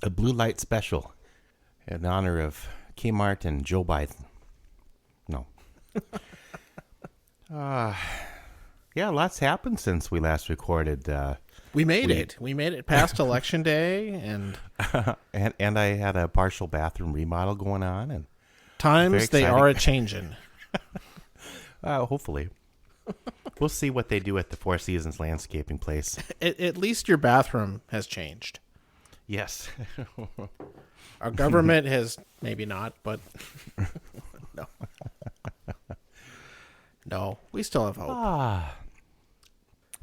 a blue light special in honor of Kmart and Joe Biden. No. Yeah, lots happened since we last recorded. We made it. We made it past Election Day, and and I had a partial bathroom remodel going on, and times they are a changing. Hopefully. We'll see what they do at the Four Seasons landscaping place. At least your bathroom has changed. Yes. Our government has maybe not, but no. No, we still have hope.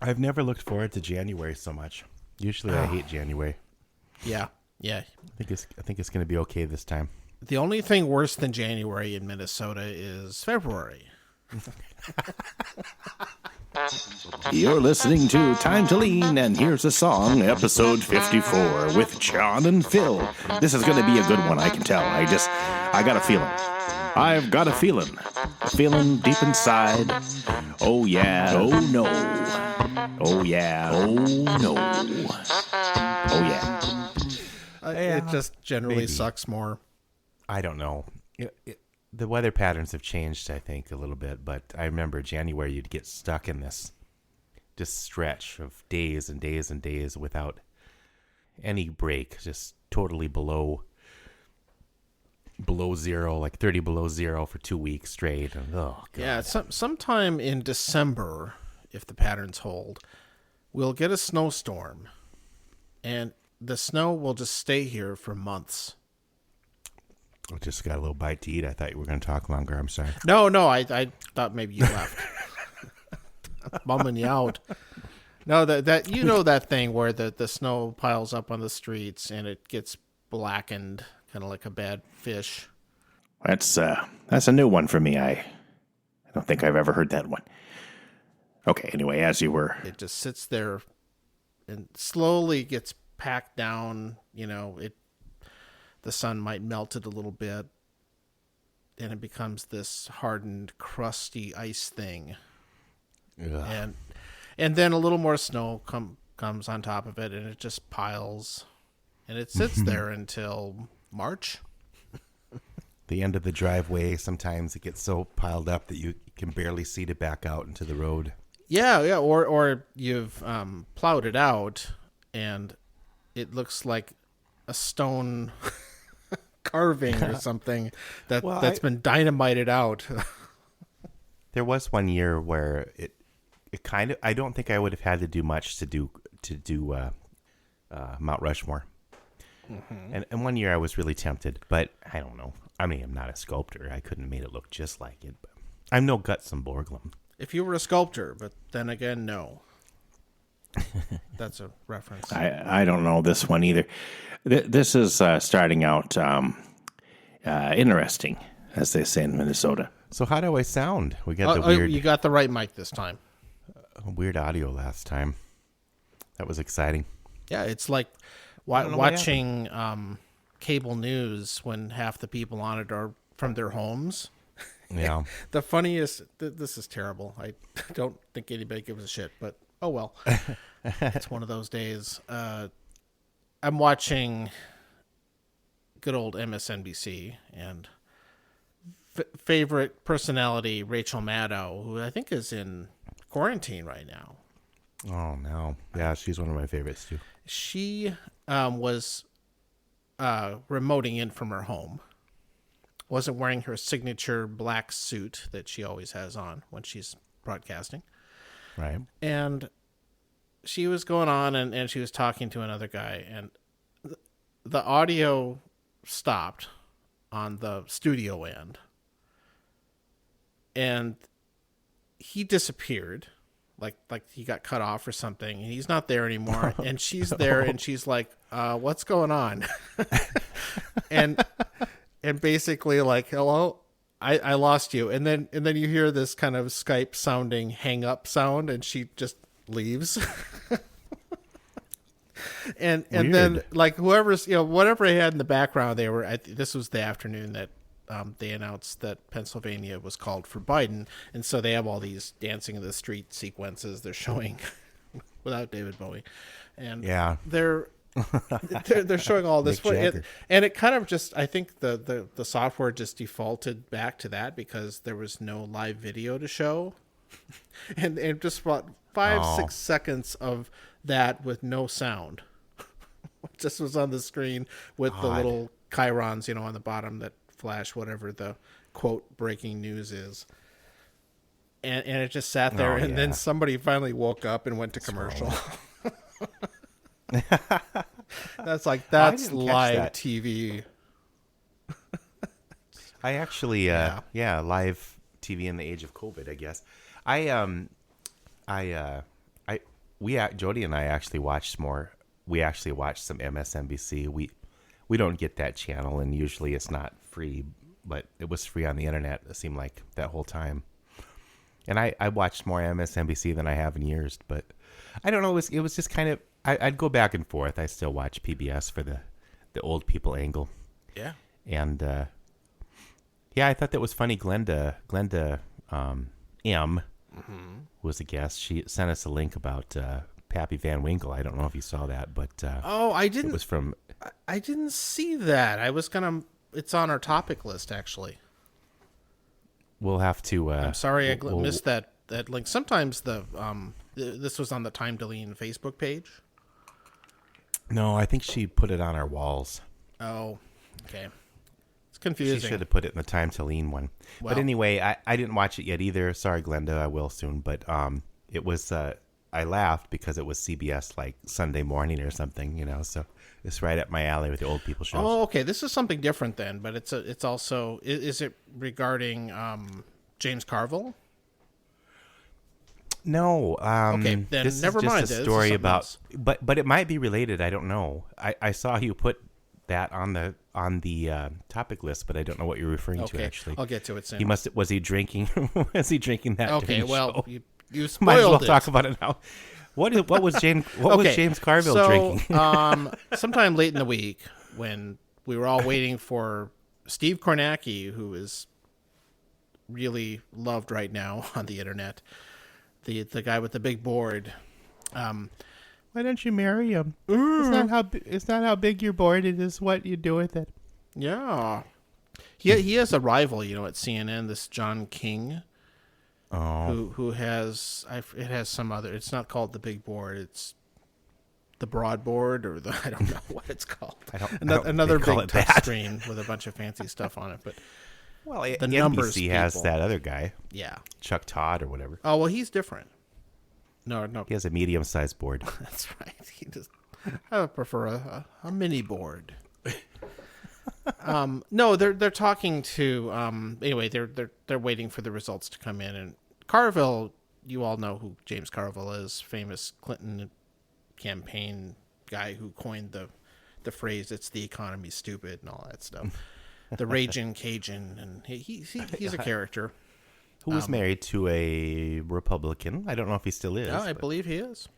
I've never looked forward to January so much. Usually I hate January. Yeah. I think it's going to be okay this time. The only thing worse than January in Minnesota is February. You're listening to Time to Lean, and here's a song, episode 54, with John and Phil. This is going to be a good one, I can tell. I got a feeling. I've got a feeling. A feeling deep inside. Oh, yeah. Oh, no. Oh, yeah. Oh, no. Oh, yeah. It just generally sucks more. I don't know. The weather patterns have changed, I think, a little bit. But I remember January, you'd get stuck in this just stretch of days and days and days without any break, just totally below zero, like 30 below zero for 2 weeks straight. And, oh, God. Yeah, sometime in December, if the patterns hold, we'll get a snowstorm, and the snow will just stay here for months. I just got a little bite to eat. I thought you were going to talk longer. I'm sorry. No, I thought maybe you left. I'm bumming you out. No, that you know that thing where the snow piles up on the streets and it gets blackened, kind of like a bad fish. That's a new one for me. I don't think I've ever heard that one. Okay, anyway, as you were... It just sits there and slowly gets packed down. You know, the sun might melt it a little bit, and it becomes this hardened, crusty ice thing. Ugh. And then a little more snow comes on top of it, and it just piles, and it sits there until March. The end of the driveway, sometimes it gets so piled up that you can barely see it back out into the road. Yeah, or you've plowed it out, and it looks like a stone carving or something that's been dynamited out. There was one year where it kind of, I don't think I would have had to do much to do Mount Rushmore. Mm-hmm. And one year I was really tempted, but I don't know. I mean, I'm not a sculptor. I couldn't have made it look just like it. But I'm no Gutzon Borglum. If you were a sculptor, but then again, no. That's a reference. I don't know this one either. This is starting out interesting, as they say in Minnesota. So how do I sound? We got the weird... You got the right mic this time. Weird audio last time. That was exciting. Yeah, it's like watching cable news when half the people on it are from their homes. Yeah. The funniest... This is terrible. I don't think anybody gives a shit, but oh well. It's one of those days. I'm watching good old MSNBC, and favorite personality Rachel Maddow, who I think is in quarantine right now. Oh, no. Yeah, she's one of my favorites, too. She was remoting in from her home. Wasn't wearing her signature black suit that she always has on when she's broadcasting. Right. And she was going on, and she was talking to another guy, and the audio stopped on the studio end. And he disappeared, like he got cut off or something, and he's not there anymore. And she's there, and she's like, what's going on? and basically like, hello, I lost you. And then you hear this kind of Skype sounding hang up sound, and she just leaves. and then like whoever's, whatever they had in the background, this was the afternoon that they announced that Pennsylvania was called for Biden. And so they have all these dancing in the street sequences they're showing without David Bowie. And yeah, they're they're showing all this Mick footage, Jagger. and it kind of just, I think the software just defaulted back to that because there was no live video to show, and just about 5-6 seconds of that with no sound. Just was on the screen with the little chyrons, on the bottom that flash whatever the quote breaking news is. And it just sat there, and then somebody finally woke up and went to commercial. That's live that. TV. I actually, live TV in the age of COVID, I guess. Jody and I actually watched more. We actually watched some MSNBC. We don't get that channel, and usually it's not free, but it was free on the internet. It seemed like that whole time. And I watched more MSNBC than I have in years, but I don't know. It was just kind of, I'd go back and forth. I still watch PBS for the old people angle. Yeah. And, I thought that was funny. Glenda M was a guest. She sent us a link about Pappy Van Winkle. I don't know if you saw that, but I didn't. It was from. I didn't see that. I was gonna. It's on our topic list, actually. We'll have to. I'm sorry, I missed that link. Sometimes this was on the Time to Lean Facebook page. No, I think she put it on our walls. Oh, okay. It's confusing. She should have put it in the Time to Lean one. Well, but anyway, I didn't watch it yet either. Sorry, Glenda, I will soon. But it was. I laughed because it was CBS like Sunday morning or something, so it's right up my alley with the old people shows. Oh, okay. This is something different then, but it's also, is it regarding James Carville? No. Okay, then this never is just mind. a story about, but it might be related. I don't know. I saw you put that on the topic list, but I don't know what you're referring to actually. I'll get to it soon. Was he drinking? Was he drinking that? Okay, during the well, show? you spoiled Might as well it. talk about it now. What was James? What was James Carville drinking? Sometime late in the week, when we were all waiting for Steve Kornacki, who is really loved right now on the internet, the guy with the big board. Why don't you marry him? It's not how big your board is. What you do with it? Yeah, he has a rival, at CNN. This John King. Oh. Who has it has some other, it's not called the big board, it's the broad board, or I don't know what it's called. Another big touch screen with a bunch of fancy stuff on it. But the numbers NBC has that other guy. Yeah. Chuck Todd or whatever. Oh, well, he's different. No. He has a medium-sized board. That's right. I would prefer a mini board. No, they're talking to anyway, they're waiting for the results to come in, and Carville, you all know who James Carville is, famous Clinton campaign guy who coined the phrase "it's the economy, stupid" and all that stuff. The Raging Cajun, and he's a character who was married to a Republican. I don't know if he still is. No, I believe he is.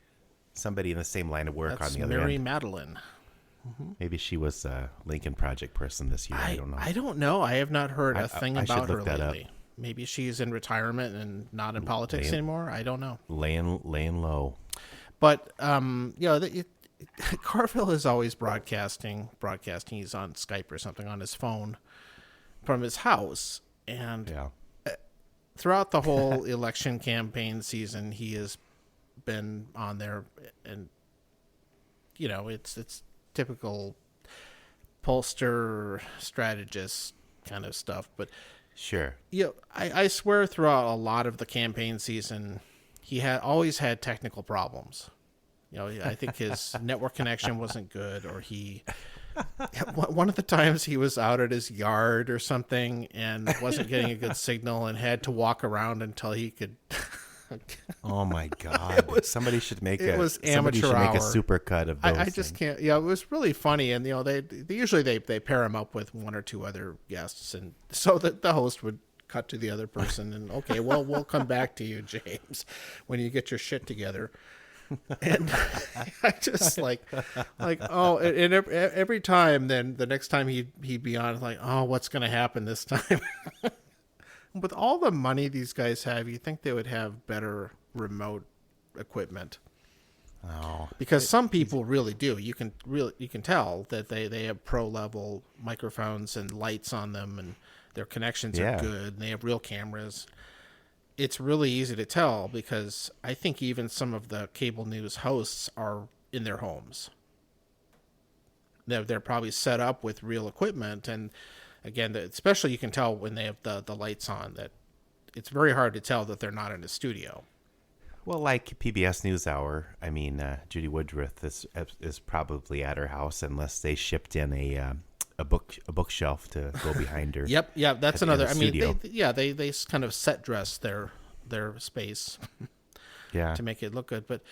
Somebody in the same line of work That's on the other Mary end. Madeline. Mm-hmm. Maybe she was a Lincoln Project person this year. I don't know. I don't know. I have not heard a thing about her lately. Up. Maybe she's in retirement and not in politics anymore. I don't know. Laying low. But Carville is always broadcasting. He's on Skype or something on his phone from his house, and throughout the whole election campaign season, he has been on there, and it's typical pollster strategist kind of stuff. But sure, I swear throughout a lot of the campaign season, he always had technical problems. I think his network connection wasn't good, or one of the times he was out at his yard or something and wasn't getting a good signal and had to walk around until he could. Oh my God! Somebody should make a super cut of those. I just can't. Yeah, it was really funny, and they usually they pair him up with one or two other guests, and so that the host would cut to the other person, and okay, well, we'll come back to you, James, when you get your shit together. And I just like and every time, then the next time he'd be on, like, oh, what's going to happen this time? With all the money these guys have, you think they would have better remote equipment. Oh, Because some people really do. You can tell that they have pro level microphones and lights on them, and their connections are good, and they have real cameras. It's really easy to tell because I think even some of the cable news hosts are in their homes. They're probably set up with real equipment, and again, especially you can tell when they have the lights on that it's very hard to tell that they're not in a studio. well, like PBS NewsHour, I mean, Judy Woodruff is probably at her house unless they shipped in a bookshelf to go behind her. Yep, that's another. I mean, studio. they kind of set dress their space, Yeah, to make it look good. But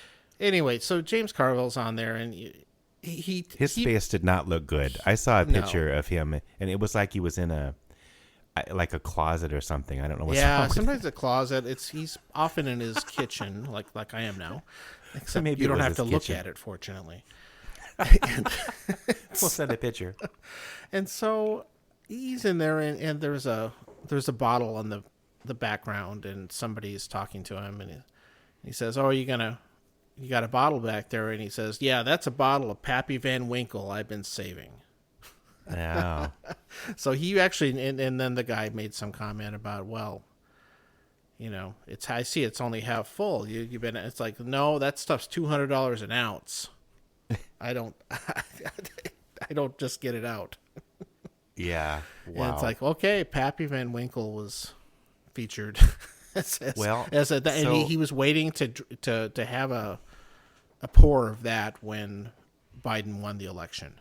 anyway, so James Carville's on there, and his face did not look good. I saw a picture of him, and it was like he was in a closet or something. I don't know what's wrong with sometimes a closet. He's often in his kitchen, like I am now. Except maybe you it don't was have to his look kitchen. at it, fortunately. We'll send a picture. And so he's in there, and there's a bottle on the background, and somebody's talking to him, and he says, "Oh, you got a bottle back there?" And he says, "Yeah, that's a bottle of Pappy Van Winkle I've been saving." Oh. So he actually, and then the guy made some comment about, well, I see it's only half full. You've been, it's like, no, that stuff's $200 an ounce. I don't just get it out. Yeah. Wow. And it's like, okay, Pappy Van Winkle was featured and he was waiting to have a pour of that when Biden won the election.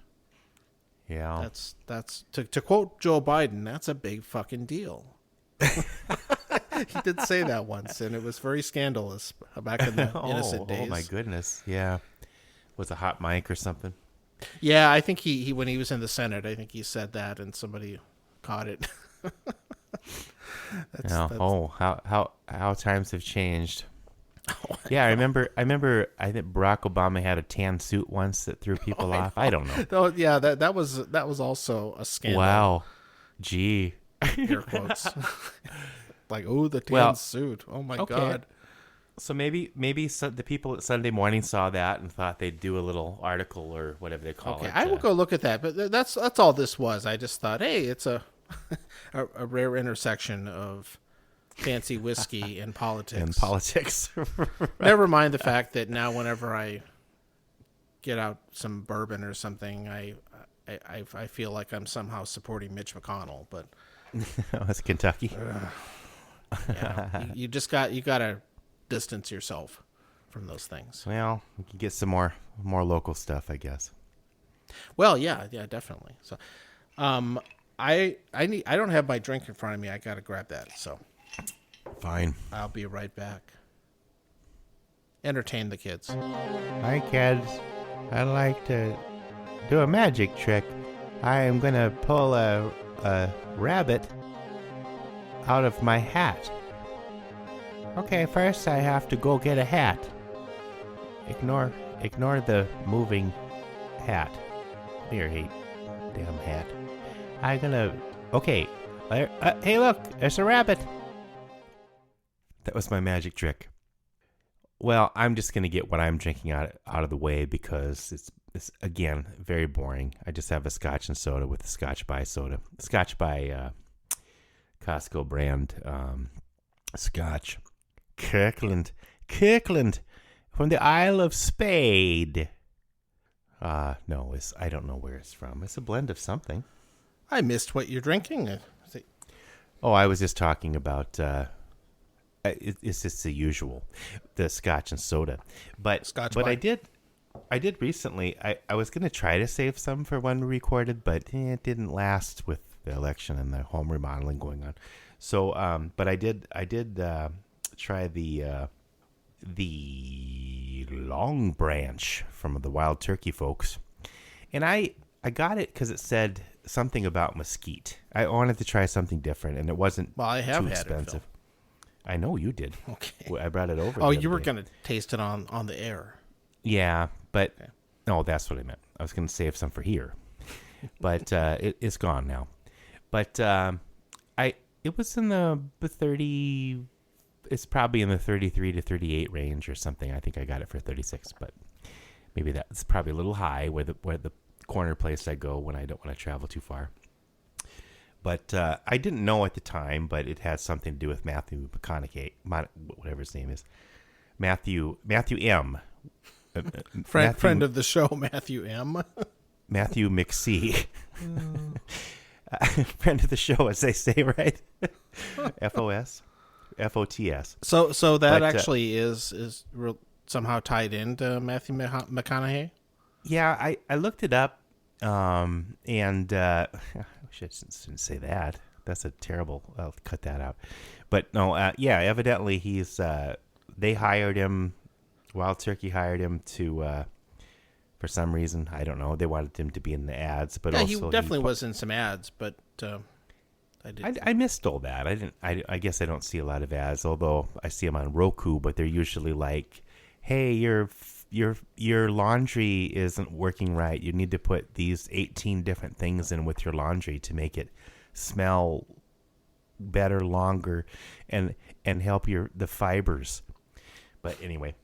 Yeah. That's to quote Joe Biden, that's a big fucking deal. He did say that once, and it was very scandalous back in the innocent days. Oh my goodness. Yeah. Was a hot mic or something? Yeah, I think he when he was in the Senate, I think he said that, and somebody caught it. How times have changed. Yeah, I remember. I think Barack Obama had a tan suit once that threw people off. I don't know. Oh yeah, that was also a scandal. Wow, gee, air quotes. Like, oh, the tan suit. Oh my God. So maybe the people at Sunday Morning saw that and thought they'd do a little article or whatever they call it. Okay, I will go look at that. But that's all this was. I just thought, hey, it's a rare intersection of fancy whiskey and politics. Never mind the fact that now whenever I get out some bourbon or something, I feel like I'm somehow supporting Mitch McConnell. But it's Kentucky. Yeah, you gotta distance yourself from those things. Well, we can get some more local stuff, I guess. Well, yeah, definitely. So, I don't have my drink in front of me. I gotta grab that. So. Fine. I'll be right back. Entertain the kids. Hi, kids. I'd like to do a magic trick. I am going to pull a rabbit out of my hat. Okay, first I have to go get a hat. Ignore the moving hat. Here, damn hat. I'm gonna... Okay. Hey, look, there's a rabbit. That was my magic trick. Well, I'm just going to get what I'm drinking out of the way because it's again, very boring. I just have a Scotch and soda with a Scotch by soda. Scotch by Costco brand Scotch. Kirkland from the Isle of Spade. No, I don't know where it's from. It's a blend of something. I missed what you're drinking. Oh, I was just talking about... it's just the usual, the Scotch and soda, but I did recently. I was gonna try to save some for when we recorded, but it didn't last with the election and the home remodeling going on. So, but I did try the Longbranch from the Wild Turkey folks, and I got it because it said something about mesquite. I wanted to try something different, and it wasn't too expensive. I know you did. Okay. I brought it over. Oh, you were going to taste it on the air. Yeah, but no, that's what I meant. I was going to save some for here, but it's gone now. But it was in the 30. It's probably in the 33 to 38 range or something. I think I got it for 36. But Maybe that's probably a little high where the corner place I go when I don't want to travel too far. But I didn't know at the time, but it has something to do with Matthew McConaughey, whatever his name is. Matthew M. Friend of the show, Matthew M. Matthew McC. Friend of the show, as they say, right? FOS? FOTS. So that actually is somehow tied into Matthew McConaughey? Yeah, I looked it up, and I wish I didn't say that. That's a terrible. I'll cut that out. But no, yeah, evidently they hired him. Wild Turkey hired him to, for some reason, I don't know. They wanted him to be in the ads, but also he definitely was in some ads. But I missed all that. I guess I don't see a lot of ads, although I see them on Roku. But they're usually like, "Hey, your laundry isn't working right. You need to put these 18 different things in with your laundry to make it smell better, longer, and help the fibers." But anyway.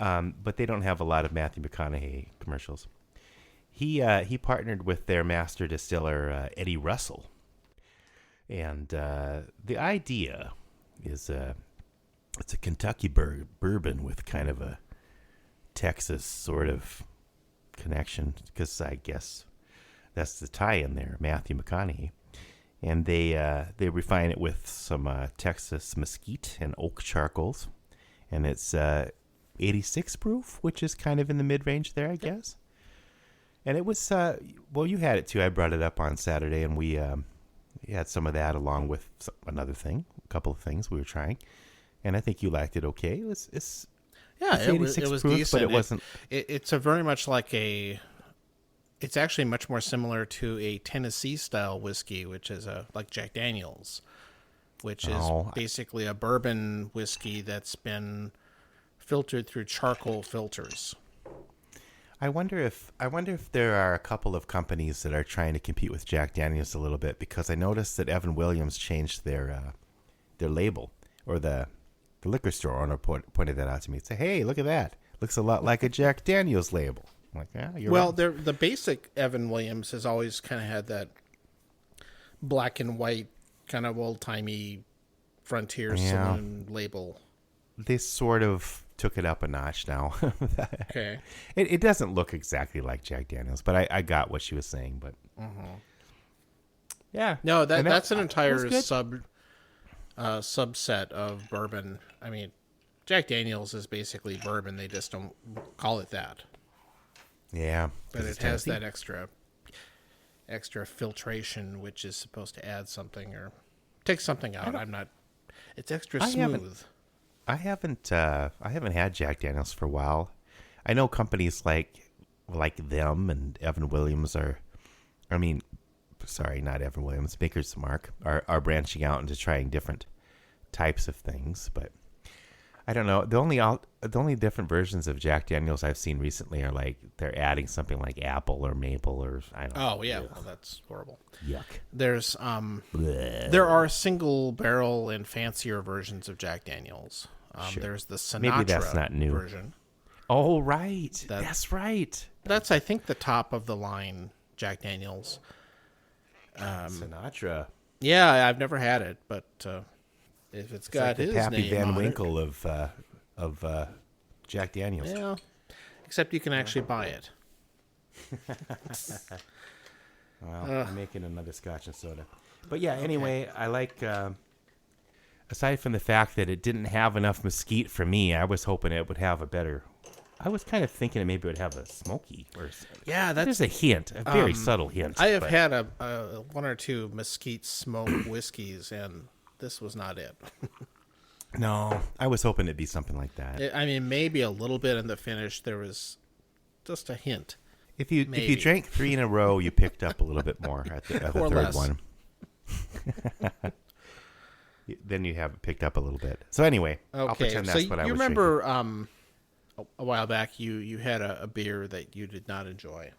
But they don't have a lot of Matthew McConaughey commercials. He partnered with their master distiller, Eddie Russell. And the idea is it's a Kentucky bourbon with kind of a Texas sort of connection, because I guess that's the tie-in there, Matthew McConaughey. And they refine it with some Texas mesquite and oak charcoals. And it's 86 proof, which is kind of in the mid-range there, I guess. And it was, well, you had it too. I brought it up on Saturday, and we had some of that along with a couple of things we were trying. And I think you liked it okay. It was it was proof, decent. But it wasn't. It's a very much like it's actually much more similar to a Tennessee-style whiskey, which is like Jack Daniel's, which is basically a bourbon whiskey that's been filtered through charcoal filters. I wonder if there are a couple of companies that are trying to compete with Jack Daniel's a little bit, because I noticed that Evan Williams changed their label, or the liquor store owner pointed that out to me and said, "Hey, look at that! Looks a lot like a Jack Daniel's label." I'm like, yeah, you're right. The basic Evan Williams has always kind of had that black and white kind of old timey frontier saloon label. They sort of took it up a notch now. Okay. It doesn't look exactly like Jack Daniel's, but I got what she was saying. But yeah, no, that's an entire subset of bourbon. I mean, Jack Daniel's is basically bourbon. They just don't call it that. Yeah, but it has that extra filtration, which is supposed to add something or take something out. It's extra smooth. I haven't had Jack Daniel's for a while. I know companies like them and Evan Williams not Evan Williams, Maker's Mark are branching out into trying different types of things, but I don't know. The only different versions of Jack Daniel's I've seen recently are like they're adding something like apple or maple or I don't know. Oh yeah, well, that's horrible. Yuck. There's there are single barrel and fancier versions of Jack Daniel's. Sure. There's the Sinatra Maybe that's not new version. Oh right, that's right. That's I think the top of the line Jack Daniel's. Sinatra. Yeah, I've never had it, but if it's got like his Pappy name Van on Winkle of Jack Daniel's. Yeah, except you can actually buy it. Well, I'm making another Scotch and soda. But yeah, anyway, I like. Aside from the fact that it didn't have enough mesquite for me, I was hoping it would have a better. I was kind of thinking maybe it would have a smoky. There's a hint, a very subtle hint. I have had a one or two mesquite smoke whiskeys, and this was not it. No, I was hoping it'd be something like that. I mean, maybe a little bit in the finish. There was just a hint. If you drank 3 in a row, you picked up a little bit more at the third less. one. Then you have it picked up a little bit. So anyway, I'll pretend that's what I was drinking. You remember a while back you had a beer that you did not enjoy.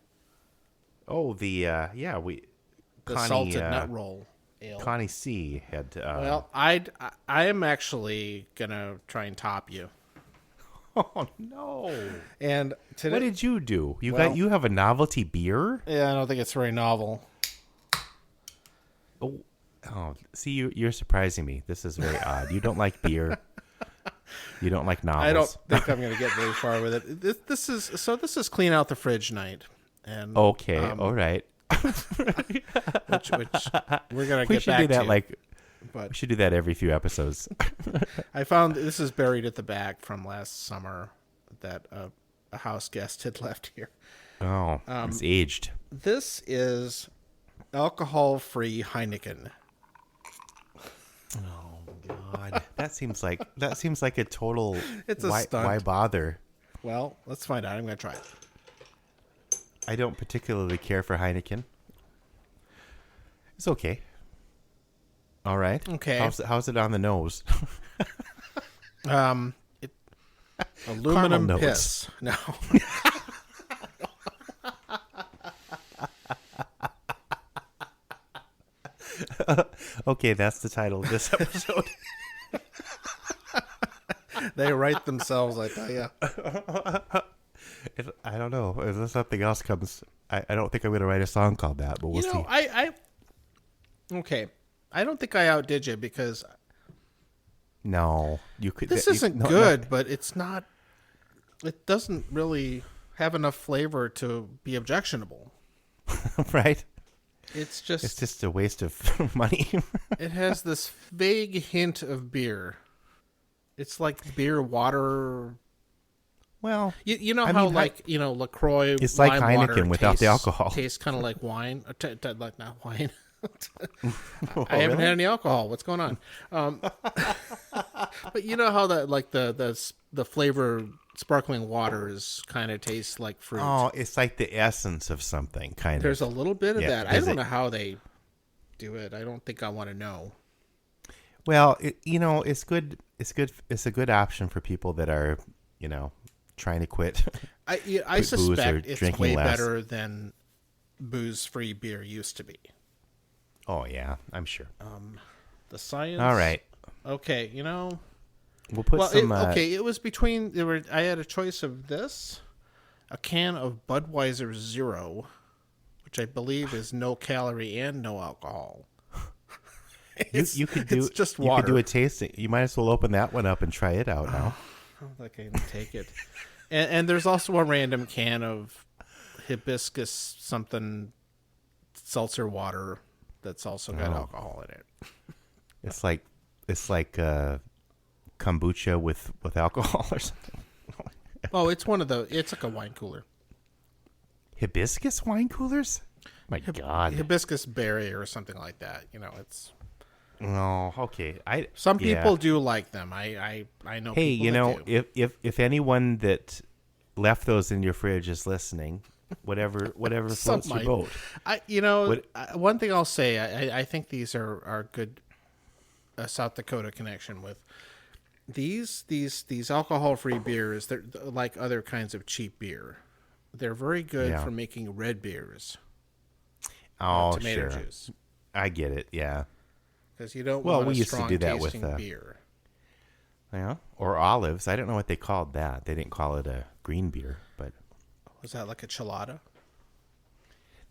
Oh, the Connie, salted nut roll ale. Connie C had. Well, I am actually gonna try and top you. Oh no! And today, What did you do? Well- You have a novelty beer? yeah, I don't think it's very novel. Oh, see, you're surprising me. This is very odd. You don't like beer. You don't like novels. I don't think I'm going to get very far with it. This is clean out the fridge night, and Okay, all right. which we're going to We get should back do that. to. We But should do that every few episodes. I found this is buried at the back from last summer that a house guest had left here. Oh, it's aged. This is alcohol-free Heineken. God, that seems like a total. It's a why, stunt. Why bother? Well, let's find out. I'm going to try it. I don't particularly care for Heineken. It's okay. All right. Okay. How's it on the nose? Aluminum Caramel piss. No. Okay, that's the title of this episode. They write themselves, I tell you. I don't know. If something else comes, I don't think I'm going to write a song called that, but we'll see. Okay. I don't think I outdid you because No, you could. this isn't good, but it's not. It doesn't really have enough flavor to be objectionable. Right? It's It's just just a waste of money. it has this vague hint of beer. It's like beer water. Well, You know I how mean, LaCroix. It's like lime water Heineken without the tastes- alcohol. Tastes kind of like wine. Like not wine. Oh, I haven't really? had any alcohol. What's going on? But you know how that like the flavor sparkling waters kind of tastes like fruit. Oh, it's like the essence of something, kind There's of. a little bit of Yeah, that. I is don't it- know how they do it. I don't think I want to know. Well, it's good. It's good. It's a good option for people that are, trying to quit. I Quit booze or suspect it's drinking way less. better than booze-free beer used to be. Oh yeah, I'm sure. The science. All right, Okay, we'll put some. it was between I had a choice of this, a can of Budweiser Zero, which I believe is no calorie and no alcohol. You could do. It's just You water. could do a tasting. You might as well open that one up and try it out now. I don't think I can take it. And there's also a random can of hibiscus something seltzer water that's also got alcohol in it. It's like kombucha with alcohol or something. Oh, it's like a wine cooler. Hibiscus wine coolers. My God. Hibiscus berry or something like that. It's Oh, okay. some people do like them. I know. Hey, people that do. if anyone that left those in your fridge is listening, whatever Some floats your might. boat. One thing I'll say, I think these are good. South Dakota connection with these alcohol-free beers. They're like other kinds of cheap beer. They're very good Yeah. for making red beers. Oh, Tomato sure. juice. I get it. Yeah. Because you don't Well, want we a used to strong do that with, tasting beer. Yeah. Or olives. I don't know what they called that. They didn't call it a green beer, but Was that like a chelada?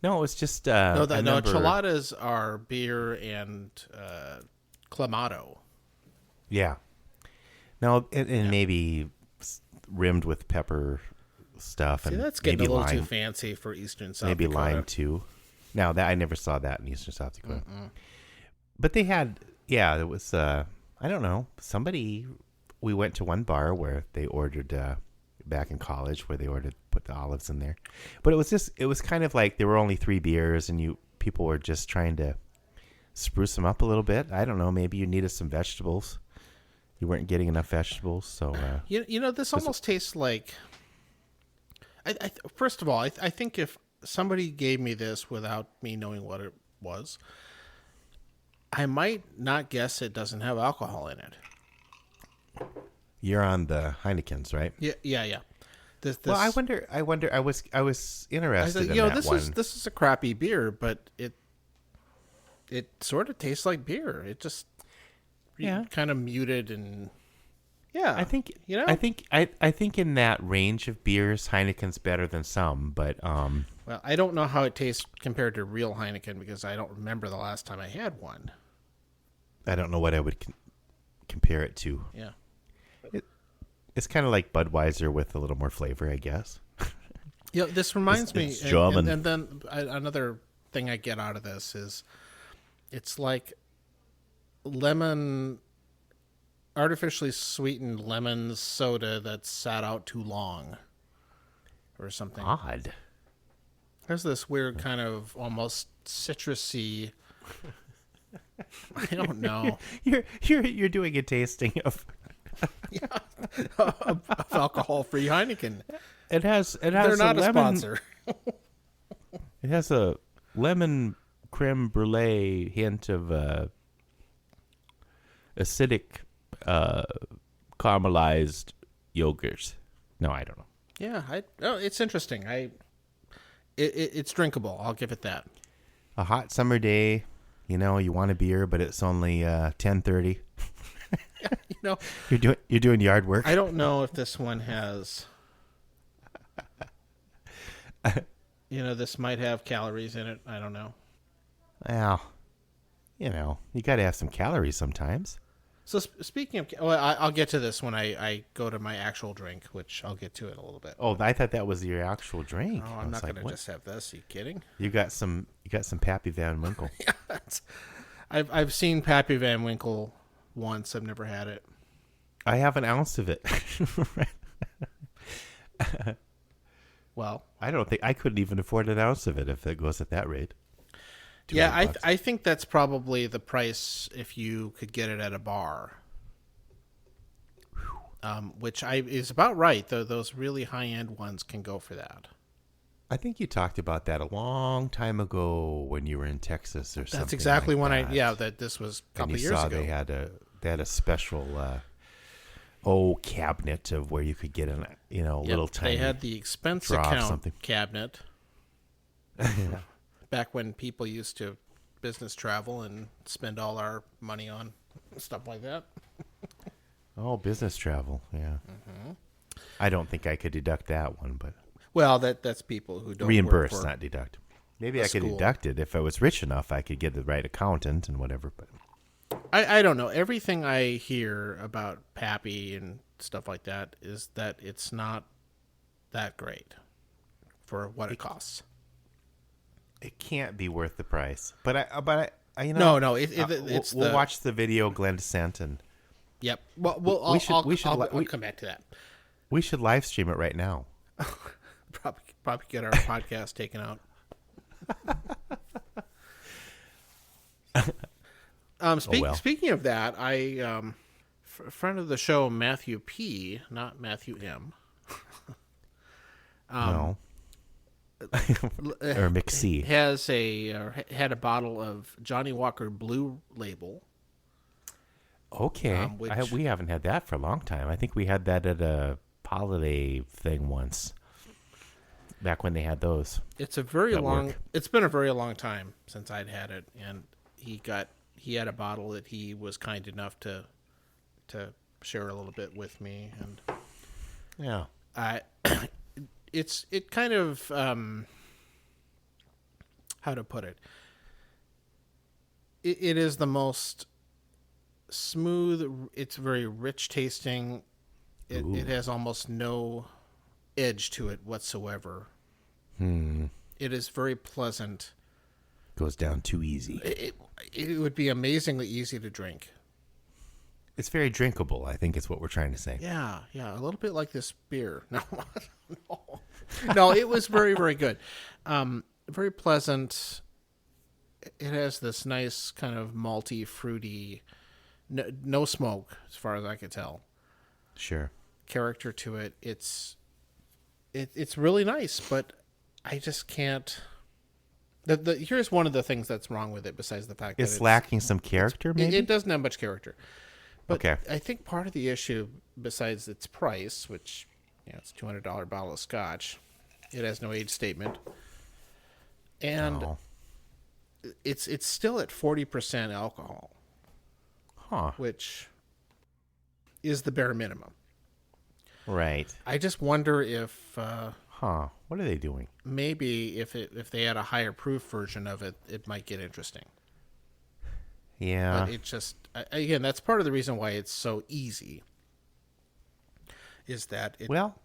no, it was just. No, I no, remember- cheladas are beer and clamato. Yeah. No, and maybe rimmed with pepper stuff, See, and that's getting maybe a little lime. too fancy for Eastern South Maybe Dakota. lime too. Now that I never saw that in Eastern South Dakota. But they had, it was. I don't know. We went to one bar where they ordered back in college, where they put the olives in there. But it was kind of like there were only 3 beers, and people were just trying to spruce them up a little bit. I don't know. Maybe you needed some vegetables. You weren't getting enough vegetables, so. This almost tastes like. First of all, I think if somebody gave me this without me knowing what it was, I might not guess it doesn't have alcohol in it. You're on the Heinekens, right? Yeah. This, Well, I wonder. I was I interested said, in that this one. is a crappy beer, but it sort of tastes like beer. It just Yeah. kind of muted and Yeah, I think you know. I think in that range of beers, Heineken's better than some, but Well, I don't know how it tastes compared to real Heineken because I don't remember the last time I had one. I don't know what I would compare it to. Yeah. It's kind of like Budweiser with a little more flavor, I guess. Yeah, this reminds me, it's German. and then another thing I get out of this is, it's like artificially sweetened lemon soda that's sat out too long, or something. Odd. There's this weird kind of almost citrusy. I don't know. You're doing a tasting of of alcohol-free Heineken. it has They're not a lemon, sponsor. It has a lemon creme brulee hint of acidic caramelized yogurt. No, I don't know. Yeah, it's interesting. It's drinkable. I'll give it that. A hot summer day, you want a beer, but it's only 10:30. You know, You're doing yard work. I don't know if this one has. This might have calories in it. I don't know. Well, you got to have some calories sometimes. So speaking of, I'll get to this when I go to my actual drink, which I'll get to it a little bit. Oh, I thought that was your actual drink. No, I I'm was not like, going to what? just have this. Are you kidding? You got some Pappy Van Winkle. Yeah, I've seen Pappy Van Winkle once. I've never had it. I have an ounce of it. Well, I don't think I couldn't even afford an ounce of it if it goes at that rate. yeah, $200. I think that's probably the price if you could get it at a bar. Which is about right, though. Those really high-end ones can go for that. I think you talked about that a long time ago when you were in Texas or something. That's exactly like when that. that this was a And couple you years saw ago. they had a special cabinet of where you could get a little tiny. They had the expense draw of account something. cabinet. Back when people used to business travel and spend all our money on stuff like that. Oh, business travel, yeah. Mm-hmm. I don't think I could deduct that one, but Well, that's people who don't reimburse, work for not deduct. Maybe a I could school. deduct it if I was rich enough. I could get the right accountant and whatever. But I don't know. Everything I hear about Pappy and stuff like that is that it's not that great for what it costs. it can't be worth the price. But I No, it's we'll watch the video Glenn sent and Yep. Well, I'll come back to that. we should live stream it right now. Probably get our podcast taken out. Speaking of that, a friend of the show, Matthew P, not Matthew M. No. Or McC. had a bottle of Johnnie Walker Blue Label. Okay. Which- We haven't had that for a long time. I think we had that at a holiday thing once. Back when they had those. It's been a very long time since I'd had it, and he had a bottle that he was kind enough to share a little bit with me, and Yeah. it kind of how to put it. It is the most smooth. It's very rich tasting. It has almost no edge to it whatsoever. It is very pleasant. Goes down too easy. It would be amazingly easy to drink. It's very drinkable, I think is what we're trying to say. Yeah, a little bit like this beer. No, it was very, very good. Very pleasant. It has this nice kind of malty, fruity, no smoke as far as I could tell. Sure. Character to it. It's really nice, but I just can't. Here's one of the things that's wrong with it, besides the fact that It's lacking some character, maybe? it doesn't have much character. But Okay. I think part of the issue, besides its price, which it's a $200 bottle of Scotch, it has no age statement, and Oh. it's still at 40% alcohol, Huh. which is the bare minimum. Right. I just wonder if What are they doing? maybe if they had a higher proof version of it, it might get interesting. Yeah. But it just, again, that's part of the reason why it's so easy. Is that it? Well,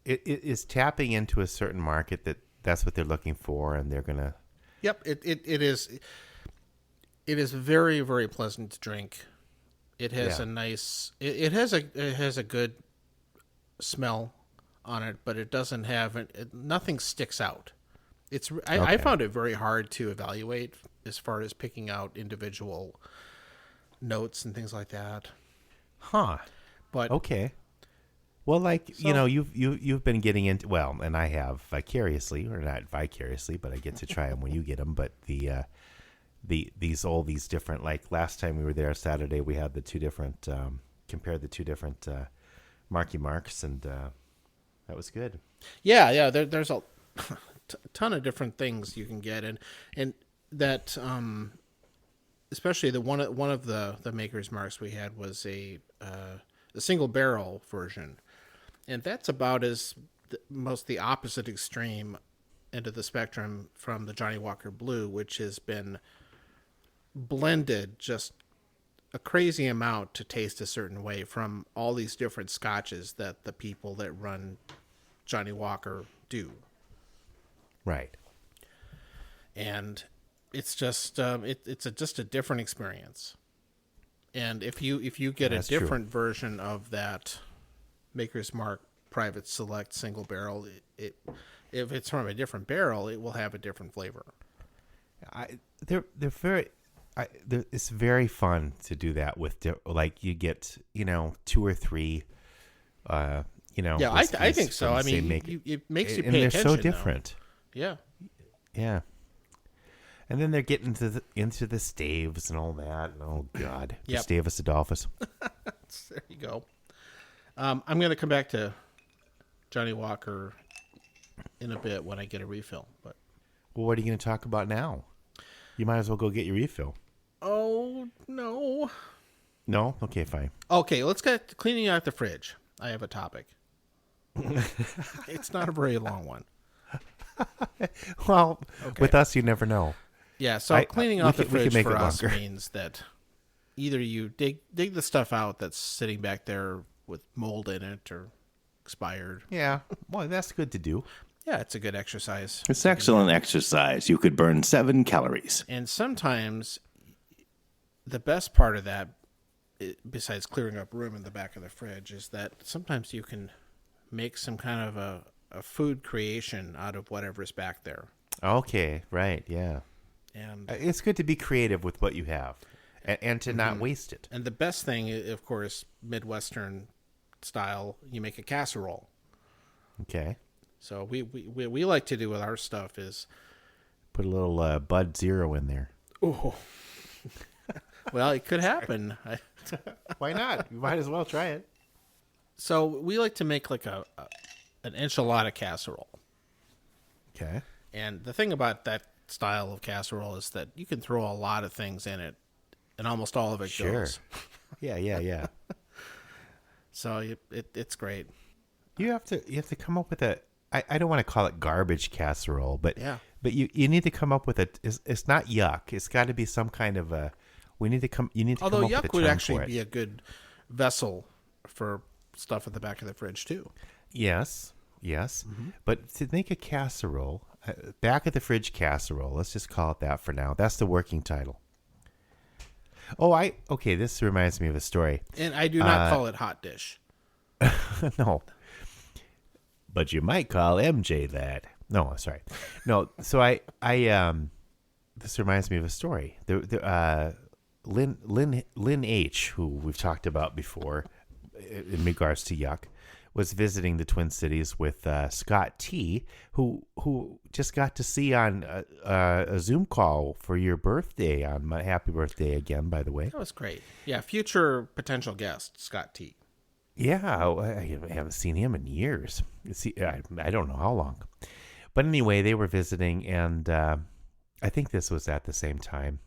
it is tapping into a certain market that's what they're looking for, and they're gonna. Yep. It is. It is very, very pleasant to drink. It has a nice. It has a good smell on it, but it doesn't have nothing sticks out. I found it very hard to evaluate as far as picking out individual notes and things like that. Huh. But Okay. Well, you've been getting into, well, and I have vicariously, or not vicariously, but I get to try them when you get them. But these different, like last time we were there Saturday, we had the two different compared the two different Marky Marks, and that was good. yeah, there's a ton of different things you can get, and that especially the one of the Maker's Marks we had was a single barrel version, and that's about as most the opposite extreme end of the spectrum from the Johnnie Walker Blue, which has been blended just a crazy amount to taste a certain way from all these different scotches that the people that run Johnnie Walker do. Right. And it's just it's just a different experience. And if you get That's a different version of that Maker's Mark Private Select single barrel, if it's from a different barrel, it will have a different flavor. They're very. It's very fun to do that with, like, you get, two or three, Yeah, I think so. I mean, it makes you pay attention. And they're so though. different. Yeah. Yeah. And then they're getting into the staves and all that. And, oh, God. Yep. Gustavus Adolphus. There you go. I'm going to come back to Johnnie Walker in a bit when I get a refill. But Well, what are you going to talk about now? You might as well go get your refill. oh, no. No? Okay, fine. Okay, let's get to cleaning out the fridge. I have a topic. It's not a very long one. Well, Okay. with us, you never know. Yeah, so cleaning out the we can fridge make for it us longer. means that either you dig the stuff out that's sitting back there with mold in it or expired. Yeah. Well, that's good to do. Yeah, it's a good exercise. It's excellent exercise. You could burn 7 calories. And sometimes the best part of that, besides clearing up room in the back of the fridge, is that sometimes you can make some kind of a food creation out of whatever's back there. Okay, right, yeah. And It's good to be creative with what you have and to not waste it. the best thing, of course, Midwestern style, you make a casserole. Okay. So we like to do with our stuff is, Put a little Bud Zero in there. oh, well, it could happen. Why not? You might as well try it. So we like to make like an enchilada casserole. Okay. And the thing about that style of casserole is that you can throw a lot of things in it, and almost all of it goes. Yeah. So it's great. You have to come up with I don't want to call it garbage casserole, but Yeah. but you need to come up with it's not yuck. It's got to be some kind of a. You need to come Although up with a yuck would term actually for it. be a good vessel for stuff at the back of the fridge too. Yes. But to make a casserole, back of the fridge casserole, let's just call it that for now. That's the working title. Okay, this reminds me of a story. And I do not call it hot dish. No. But you might call MJ that. No, sorry. No, so I this reminds me of a story. Lynn H., who we've talked about before in regards to yuck, was visiting the Twin Cities with Scott T., who just got to see on a Zoom call for your birthday. On my happy birthday again, by the way. That was great. Yeah, future potential guest, Scott T. Yeah, I haven't seen him in years. I don't know how long. But anyway, they were visiting, and I think this was at the same time.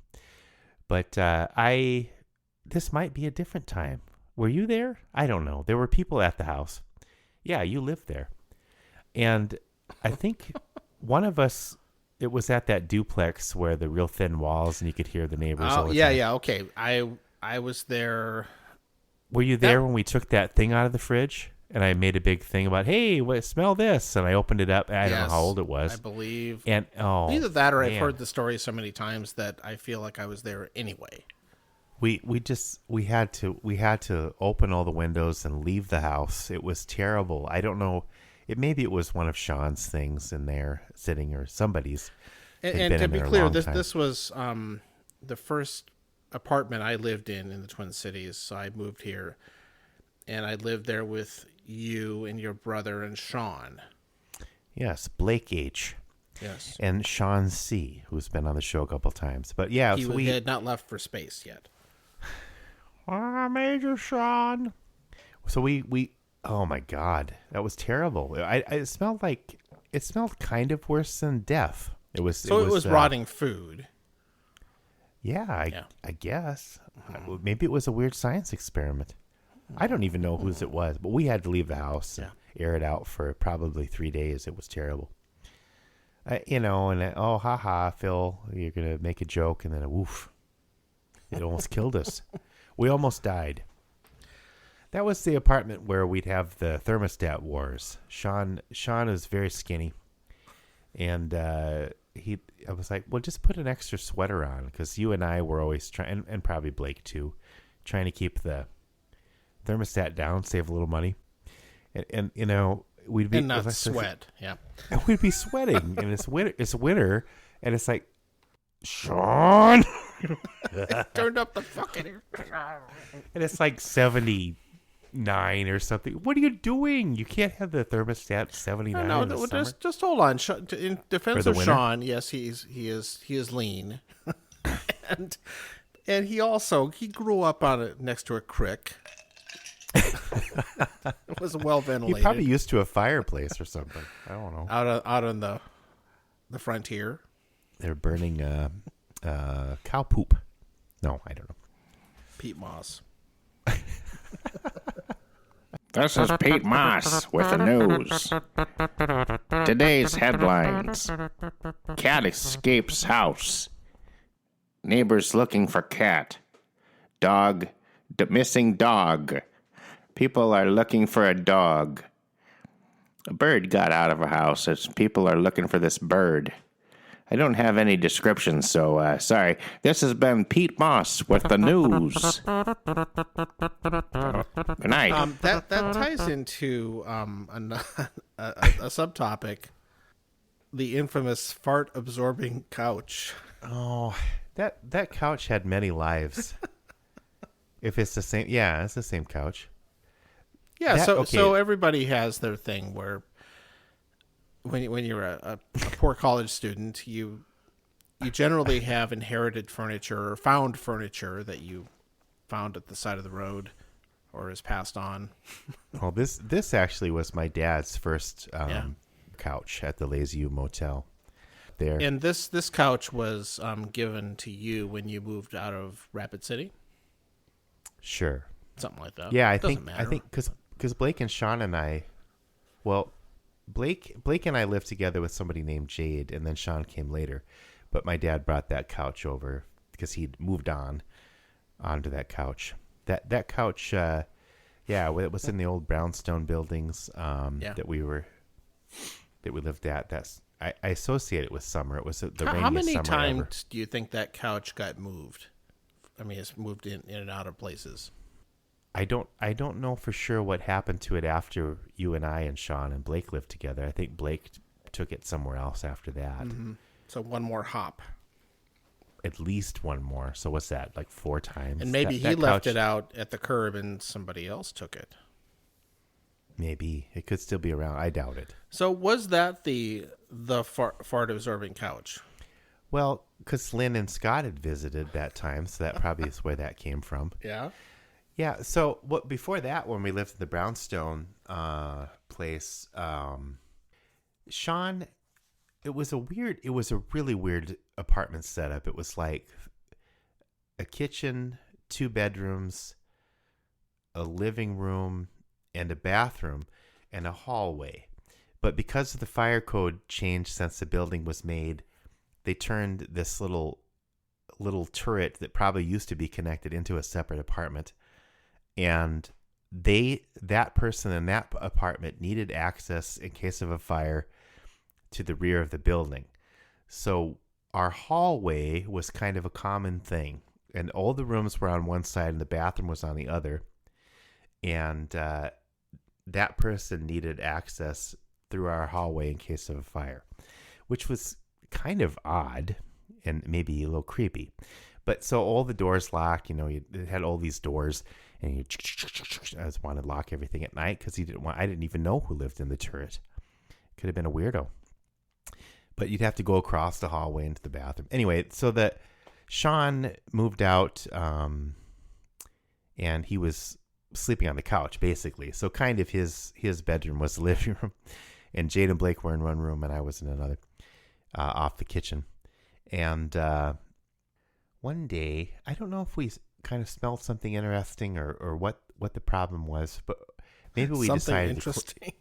But this might be a different time. Were you there? I don't know. There were people at the house. Yeah, you lived there. And I think one of us, it was at that duplex where the real thin walls and you could hear the neighbors all the time. Yeah, okay. I was there. Were you there when we took that thing out of the fridge? And I made a big thing about, hey, smell this. And I opened it up. I don't know how old it was. I believe. And either that or man. I've heard the story so many times that I feel like I was there anyway. We had to open all the windows and leave the house. It was terrible. I don't know. Maybe it was one of Sean's things in there sitting or somebody's. And to be clear, this was the first apartment I lived in the Twin Cities. So I moved here, and I lived there with you and your brother and Sean. Yes, Blake H. Yes. And Sean C., who's been on the show a couple times. But yeah, he had not left for space yet. Major Sean. So we oh my God, that was terrible. It smelled kind of worse than death. It was rotting food. Yeah, I guess. Maybe it was a weird science experiment. I don't even know whose it was, but we had to leave the house and air it out for probably 3 days. It was terrible. Haha, Phil, you're going to make a joke, and then woof. It almost killed us. We almost died. That was the apartment where we'd have the thermostat wars. Sean is very skinny, and I was like, well, just put an extra sweater on, because you and I were always trying, and probably Blake too, trying to keep the thermostat down, save a little money, and we'd be not sweat. Yeah, we'd be sweating, and it's winter, and it's like, Sean, turned up the fucking, and it's like 79 or something. What are you doing? You can't have the thermostat 79. No, just hold on. In defense of Sean, yes, he is lean, and he grew up next to a creek. It was well ventilated. He probably used to a fireplace or something. I don't know. Out on the frontier. They're burning cow poop. No, I don't know. Peat moss. This is Pete Moss with the news. Today's headlines. Cat escapes house. Neighbors looking for cat. Missing dog. People are looking for a dog. A bird got out of a house. People are looking for this bird. I don't have any descriptions, so sorry. This has been Pete Moss with the news. Good night. That ties into a subtopic, the infamous fart-absorbing couch. Oh, that couch had many lives. If it's the same, yeah, it's the same couch. Yeah, so everybody has their thing where when you're a poor college student, you generally have inherited furniture or found furniture that you found at the side of the road or is passed on. Well, this actually was my dad's first couch at the Lazy U Motel. There, and this couch was given to you when you moved out of Rapid City. Sure, something like that. Yeah, I think because Blake and Sean and I, well, Blake and I lived together with somebody named Jade, and then Sean came later. But my dad brought that couch over because he'd moved onto that couch. That couch, it was in the old brownstone buildings that we lived at. I associate it with summer. It was the rainiest summer ever. How many times do you think that couch got moved? I mean, it's moved in and out of places. I don't know for sure what happened to it after you and I and Sean and Blake lived together. I think Blake took it somewhere else after that. Mm-hmm. So one more hop. At least one more. So what's that? Like 4 times? And maybe he left it out at the curb and somebody else took it. Maybe. It could still be around. I doubt it. So was that the fart absorbing couch? Well, because Lynn and Scott had visited that time, so that probably is where that came from. Yeah. Yeah. So before that, when we lived at the brownstone place, Sean, it was a really weird apartment setup. It was like a kitchen, 2 bedrooms, a living room and a bathroom and a hallway. But because of the fire code change since the building was made, they turned this little turret that probably used to be connected into a separate apartment. And that person in that apartment needed access in case of a fire to the rear of the building. So our hallway was kind of a common thing. And all the rooms were on one side and the bathroom was on the other. And that person needed access through our hallway in case of a fire, which was kind of odd and maybe a little creepy. But so all the doors locked, it had all these doors, and I just wanted to lock everything at night because I didn't even know who lived in the turret. Could have been a weirdo. But you'd have to go across the hallway into the bathroom. Anyway, so that Sean moved out, and he was sleeping on the couch, basically. So kind of his bedroom was the living room, and Jade and Blake were in one room, and I was in another, off the kitchen. And one day, I don't know if we kind of smelled something interesting or what the problem was, but maybe we decided interesting.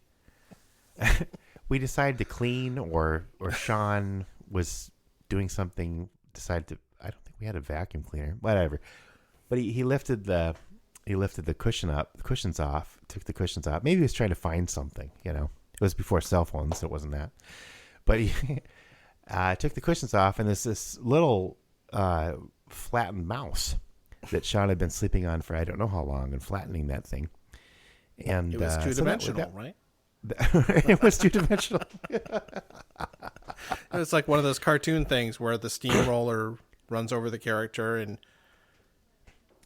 We decided to clean, or Sean was doing something. I don't think we had a vacuum cleaner, whatever. But he lifted the cushions off, took the cushions off. Maybe he was trying to find something. It was before cell phones, so it wasn't that. But he took the cushions off, and there's this little flattened mouse that Sean had been sleeping on for I don't know how long, and flattening that thing. And it was two-dimensional, right? It was two-dimensional. It's like one of those cartoon things where the steamroller runs over the character and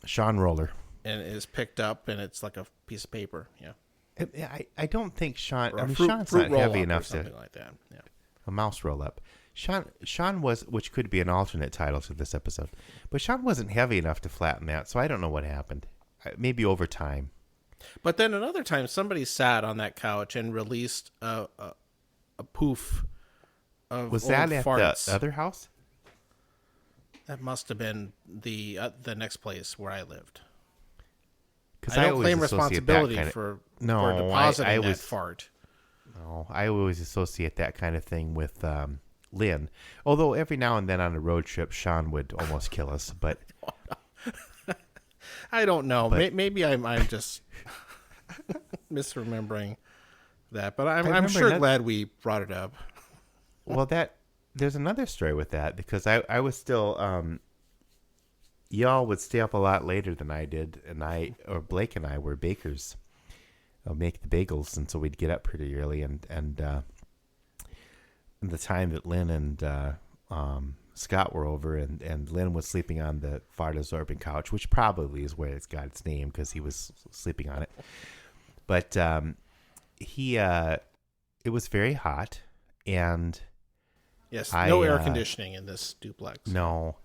Sean Roller, and is picked up, and it's like a piece of paper. Yeah, I don't think Sean. Sean's fruit not heavy enough something to like that. Yeah, a mouse roll up. Sean was, which could be an alternate title to this episode, but Sean wasn't heavy enough to flatten that, so I don't know what happened. Maybe over time. But then another time, somebody sat on that couch and released a poof of Was old that at farts. the other house? That must have been the next place where I lived. Because I don't claim responsibility for depositing that fart. No, I always associate that kind of thing with Lynn. Although every now and then on a road trip, Sean would almost kill us. But I don't know. Maybe I'm just misremembering that. But I'm sure glad we brought it up. Well, there's another story with that, because I was still y'all would stay up a lot later than I did, and Blake and I were bakers. Make the bagels, and so we'd get up pretty early, and the time that Lynn and Scott were over, and Lynn was sleeping on the fart-absorbing couch, which probably is where it's got its name, because he was sleeping on it. But it was very hot, and yes, no air conditioning in this duplex. No.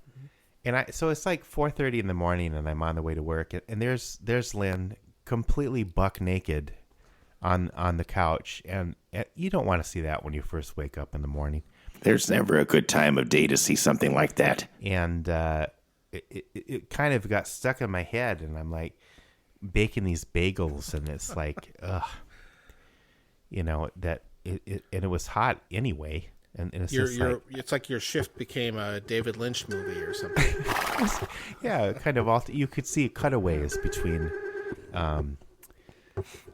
And so it's like 4:30 in the morning, and I'm on the way to work, and there's Lynn completely buck naked on the couch, and you don't want to see that when you first wake up in the morning. There's never a good time of day to see something like that. And it kind of got stuck in my head, and I'm like baking these bagels, and it's like, ugh, that and it was hot anyway. And it's it's like your shift became a David Lynch movie or something. Yeah, kind of. You could see cutaways between.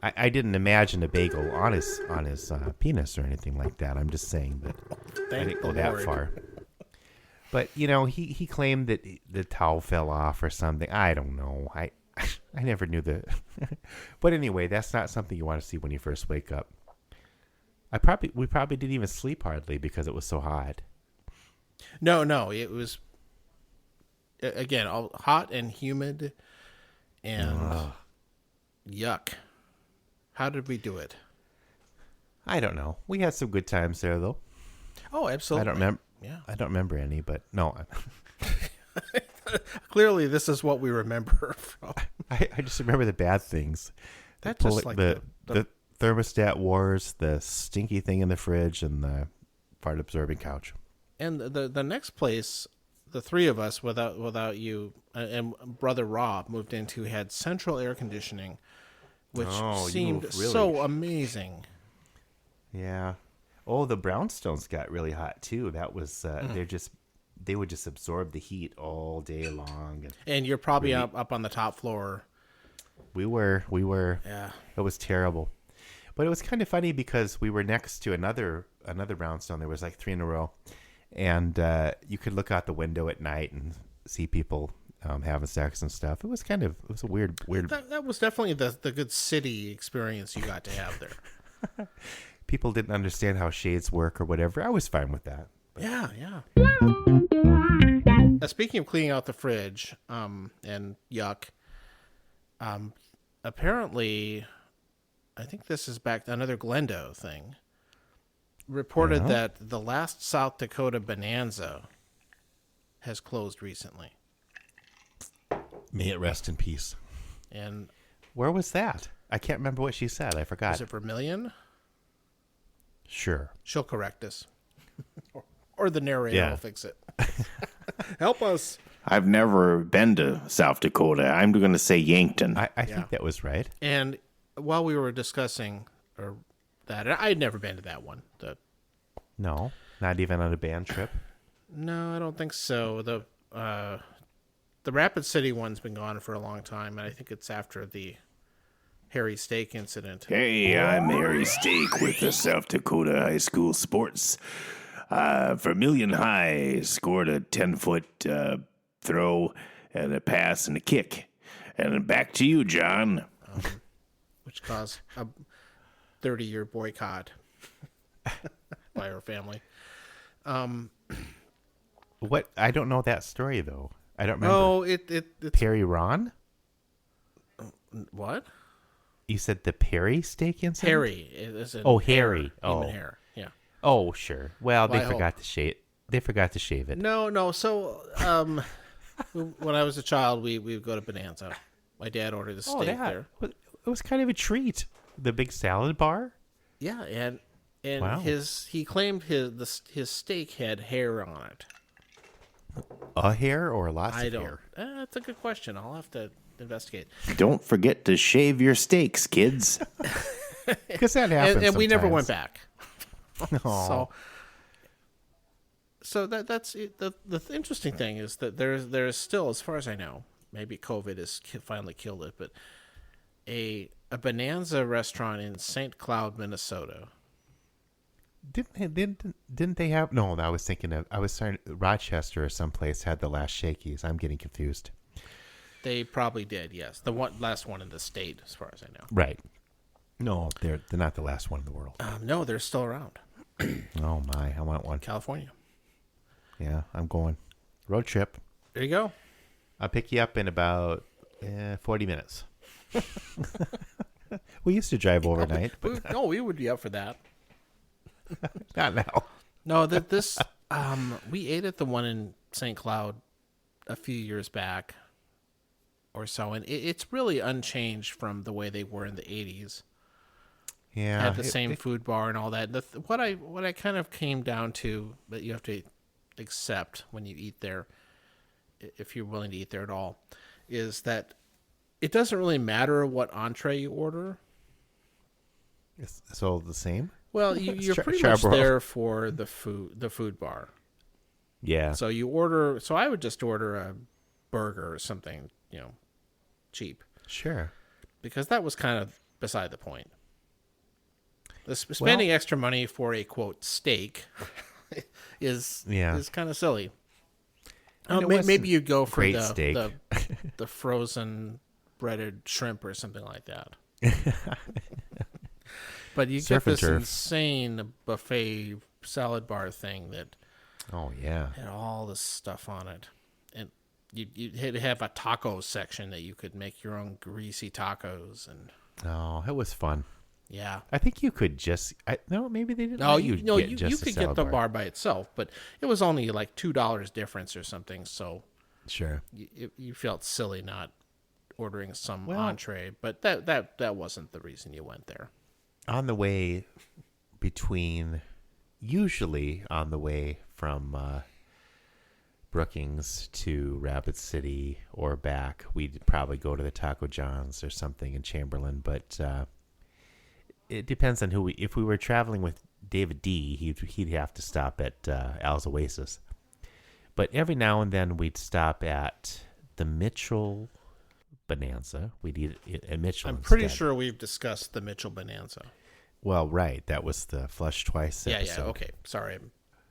I didn't imagine a bagel on his penis or anything like that. I'm just saying that I didn't go that far. But he claimed that the towel fell off or something. I don't know. I never knew the. But anyway, that's not something you want to see when you first wake up. We probably didn't even sleep hardly because it was so hot. No, it was again all hot and humid, and yuck. How did we do it? I don't know. We had some good times there, though. Oh, absolutely. I don't remember. Yeah, I don't remember any, but no. Clearly, this is what we remember from. I just remember the bad things. That's just like the thermostat wars, the stinky thing in the fridge, and the fart-absorbing couch. And the next place the three of us without you and brother Rob moved into had central air conditioning, which seemed really so amazing. Yeah. Oh, the brownstones got really hot too. That was they would just absorb the heat all day long. And you're probably really, up on the top floor. We were. Yeah. It was terrible. But it was kind of funny because we were next to another brownstone. There was like 3 in a row. And you could look out the window at night and see people having sex and stuff. It was a weird. That was definitely the good city experience you got to have there. People didn't understand how shades work or whatever. I was fine with that. Yeah. Speaking of cleaning out the fridge and yuck, apparently, I think this is back to another Glendo thing. Reported that the last South Dakota Bonanza has closed recently. May it rest in peace. And where was that? I can't remember what she said. I forgot. is it Vermilion? Sure. She'll correct us. Or the narrator will fix it. Help us. I've never been to South Dakota. I'm going to say Yankton. I think that was right. And while we were discussing that, I had never been to that one. No, not even on a band trip. No, I don't think so. The Rapid City one's been gone for a long time, and I think it's after the Harry Steak incident. Hey, I'm Harry Steak with the South Dakota High School Sports. Vermilion High scored a 10-foot throw and a pass and a kick. And back to you, John. Which caused a 30-year boycott by our family. What? I don't know that story, though. I don't remember. Oh, it's Perry Ron? what? You said the Perry steak incident? Harry. Is Oh, Harry. Human hair. Yeah. Oh, sure. Well, they Well, forgot to shave. They forgot to shave it. No. So, when I was a child, we would go to Bonanza. My dad ordered a steak there. It was kind of a treat. The big salad bar. Yeah, and Wow. he claimed his steak had hair on it. A hair or lots I of don't. hair? That's a good question. I'll have to investigate. Don't forget to shave your steaks, kids. Because that happens. And we never sometimes. went back. Aw. So that's it. The interesting thing is that there's still, as far as I know, maybe COVID has finally killed it, but a Bonanza restaurant in St. Cloud, Minnesota. Didn't they have? No, I was thinking of. I was trying. Rochester or someplace had the last Shakey's. I'm getting confused. They probably did. Yes, the last one in the state, as far as I know. Right. No, they're not the last one in the world. No, they're still around. Oh my, I want one. California. Yeah, I'm going. Road trip. There you go. I'll pick you up in about 40 minutes. We used to drive overnight, but we would be up for that. not now. No, this we ate at the one in St. Cloud a few years back or so, and it's really unchanged from the way they were in the 80s. Yeah, Had the same food bar and all that. What I kind of came down to that you have to accept when you eat there, if you're willing to eat there at all, is that it doesn't really matter what entree you order. It's all the same. Well, you're pretty much there for the food bar. Yeah. So you order. So I would just order a burger or something, cheap, Sure. because that was kind of beside the point. Spending extra money for a quote steak is kind of silly. Maybe you go for the frozen breaded shrimp or something like that. But you Surf get and this turf. insane buffet salad bar thing that Oh yeah. had all this stuff on it, and you had to have a taco section that you could make your own greasy tacos, and Oh, it was fun. yeah. I think you could just. No, maybe they didn't. No, let you get just a could get salad the bar by itself, but it was only like $2 difference or something. So Sure. you felt silly not ordering some entree, but that wasn't the reason you went there. On the way usually on the way from Brookings to Rapid City or back, we'd probably go to the Taco John's or something in Chamberlain. But it depends on who if we were traveling with David D, he'd have to stop at Al's Oasis. But every now and then we'd stop at the Mitchell Bonanza. We'd eat at Mitchell. I'm pretty instead. sure we've discussed the Mitchell Bonanza. Well, right. That was the Flush Twice episode. Yeah, okay. Sorry.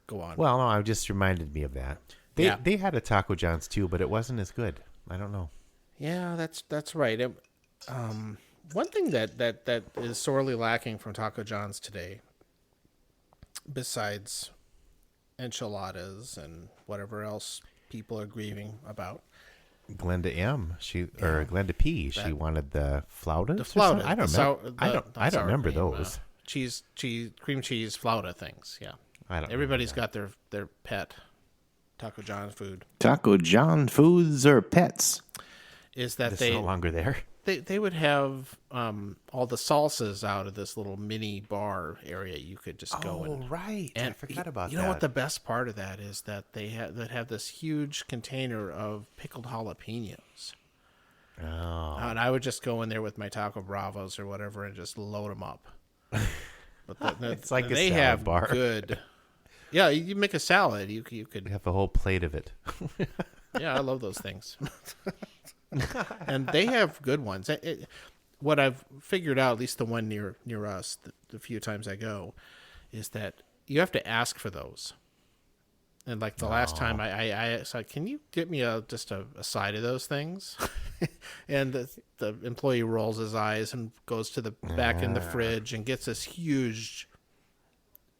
Go on. Well, no, it just reminded me of that. They had a Taco John's too, but it wasn't as good. I don't know. Yeah, that's right. One thing that is sorely lacking from Taco John's today, besides enchiladas and whatever else people are grieving about. Glenda M, Glenda P, she wanted the flautas. The flauta. I don't know. I don't remember those. Cream cheese flauta things. Yeah. Everybody's got their pet Taco John food. Taco John foods or pets? Is that It's no longer there. They would have all the salsas out of this little mini bar area you could just go in. Oh, right. And I forgot about that. You know what the best part of that is? That they have this huge container of pickled jalapenos. Oh. And I would just go in there with my Taco Bravos or whatever and just load them up. But It's like a they salad have bar. good. Yeah, you make a salad. You could have a whole plate of it. Yeah, I love those things. And they have good ones. What I've figured out, at least the one near us, the few times I go, is that you have to ask for those. And like the last time I said, can you get me just a side of those things? And the employee rolls his eyes and goes to the back in the fridge and gets this huge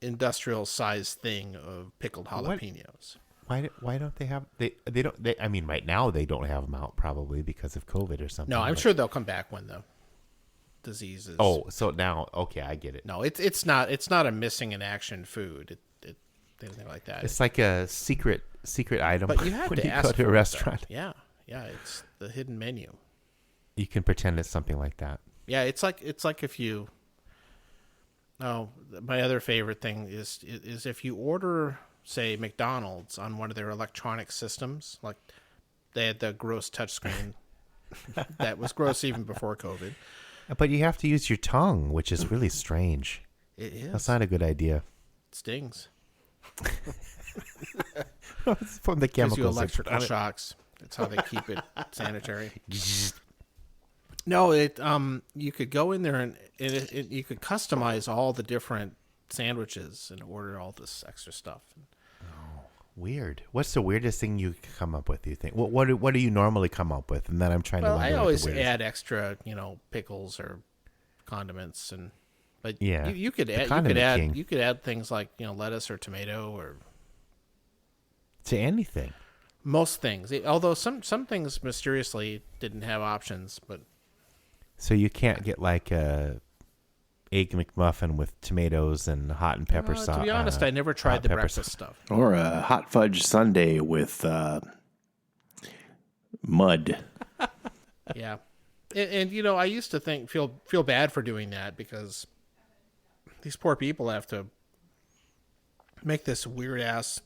industrial size thing of pickled jalapenos. Why don't they have they don't I mean right now they don't have them out probably because of COVID or something. No, I'm sure they'll come back when the disease is. Oh, so now okay, I get it. No, it's not a missing in action food. Anything like that. It's like a secret item. But you have when to you ask go to a for it, restaurant. though. Yeah, it's the hidden menu. You can pretend it's something like that. Yeah, it's like if you. Oh, my other favorite thing is if you order, say, McDonald's on one of their electronic systems, like they had the gross touchscreen that was gross even before COVID. But you have to use your tongue, which is really strange. It is. That's not a good idea. It stings. It's from the Gives chemicals. you electrical shocks. That's how they keep it sanitary. No, you could go in there and you could customize all the different sandwiches and order all this extra stuff. Weird. What's the weirdest thing you come up with? You think? What do you normally come up with? And then I'm trying to. Well, I wonder always what the weirdest- add extra, pickles or condiments, but Yeah, you could the add condiment king. you could add things like lettuce or tomato or to anything. most things. Although some things mysteriously didn't have options, but So you can't get like a egg McMuffin with tomatoes and hot and pepper sauce. to be honest, I never tried hot the pepper breakfast stuff. Or a hot fudge sundae with mud. Yeah, and I used to feel bad for doing that because these poor people have to make this weird ass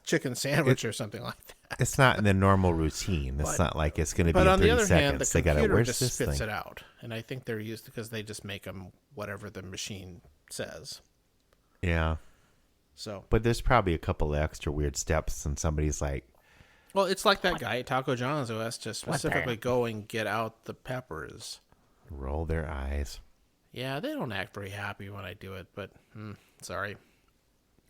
chicken sandwich or something like that. It's not in the normal routine. It's not like it's going to be But in on 30 the other hand, the seconds. They got to computer where's just this spits thing? it out, and I think they're used because they just make them whatever the machine says. Yeah, So, but there's probably a couple of extra weird steps, and somebody's like, well, it's like that guy at Taco John's who has to specifically go and get out the peppers. roll their eyes. Yeah, they don't act very happy when I do it, but sorry.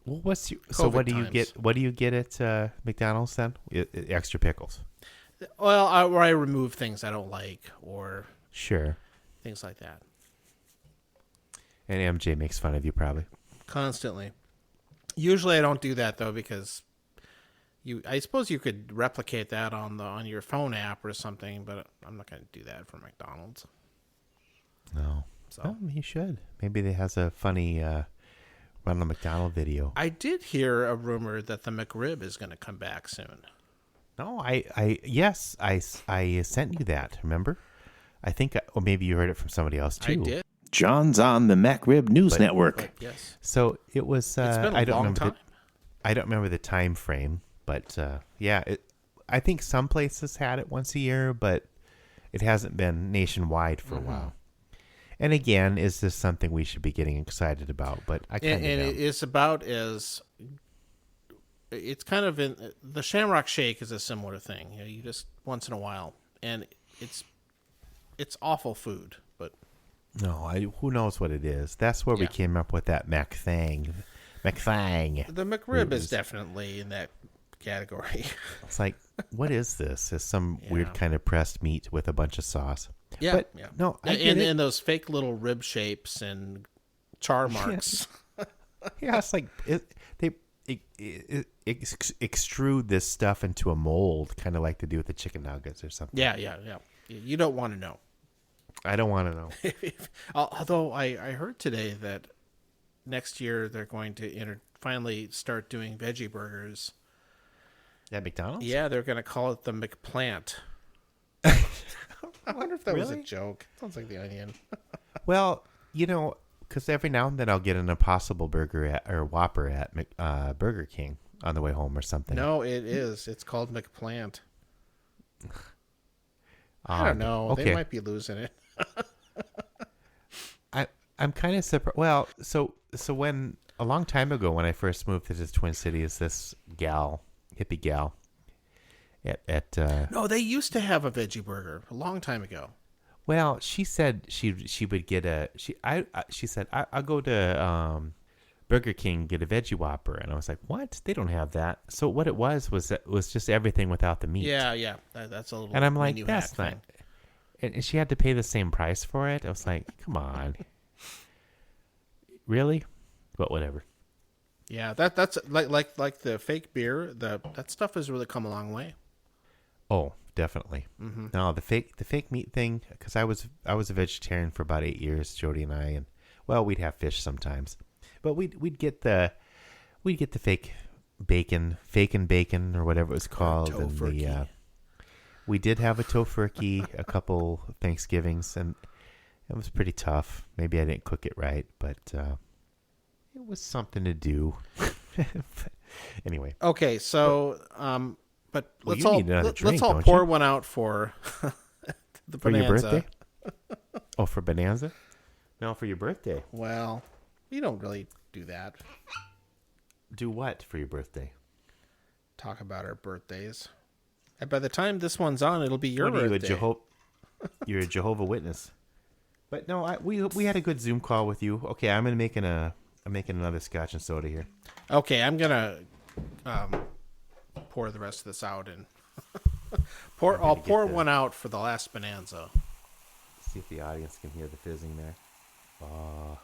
Well, what COVID do you times. get? What do you get at McDonald's then? Extra pickles. Well, I remove things I don't like or Sure. things like that. And MJ makes fun of you probably. Constantly. Usually I don't do that though because I suppose you could replicate that on your phone app or something, but I'm not going to do that for McDonald's. No. So Oh, you should. Maybe they has a funny Ronald McDonald video. I did hear a rumor that the McRib is going to come back soon. No, yes, I sent you that. Remember? I think, or maybe you heard it from somebody else too. I did. John's on the MacRib News Network. But yes. So it was. It's been a I don't long remember time. I don't remember the time frame, But I think some places had it once a year, but it hasn't been nationwide for a while. And again, is this something we should be getting excited about? But I kind of and it's about as it's kind of in the Shamrock Shake is a similar thing. You just once in a while, and it's awful food, but no, who knows what it is? That's where we came up with that McFang. The McRib is definitely in that category. It's like, what is this? It's some weird kind of pressed meat with a bunch of sauce. Yeah, but, no, and those fake little rib shapes and char marks. Yeah, it's like they extrude this stuff into a mold, kind of like they do with the chicken nuggets or something. Yeah. You don't want to know. I don't want to know. Although I heard today that next year they're going to finally start doing veggie burgers. At McDonald's? Yeah, they're going to call it the McPlant. I wonder if that was a joke. Sounds like the Onion. Well, because every now and then I'll get an Impossible Burger or Whopper at Burger King on the way home or something. No, it is. It's called McPlant. I don't know. Okay. They might be losing it. I'm kind of surprised. Well, so when a long time ago when I first moved to the Twin Cities, this hippie gal, No, they used to have a veggie burger a long time ago. Well, she said she would get she said I'll go to Burger King, get a veggie Whopper, and I was like, what? They don't have that. So what it was just everything without the meat. Yeah, that's a little. And I'm like, menu that's hack not. thing. And she had to pay the same price for it. I was like, come on, really? But whatever. Yeah, that's like the fake beer. That stuff has really come a long way. Oh, definitely. Mm-hmm. No, the fake meat thing. Because I was a vegetarian for about 8 years, Jody and I, and we'd have fish sometimes, but we'd get the fake bacon or whatever it was called, and we did have a tofurkey a couple Thanksgivings, and it was pretty tough. Maybe I didn't cook it right, but it was something to do. Anyway. Okay, so but let's all don't pour you? one out for the For your Bonanza. birthday? Oh, for Bonanza? No, for your birthday. Well, you don't really do that. Do what for your birthday? Talk about our birthdays. And by the time this one's on, it'll be your What are you, birthday. You're a Jehovah Witness. But no, we had a good Zoom call with you. Okay, I'm making another Scotch and soda here. Okay, I'm gonna pour the rest of this out and I'll pour one out for the last Bonanza. See if the audience can hear the fizzing there. Oh,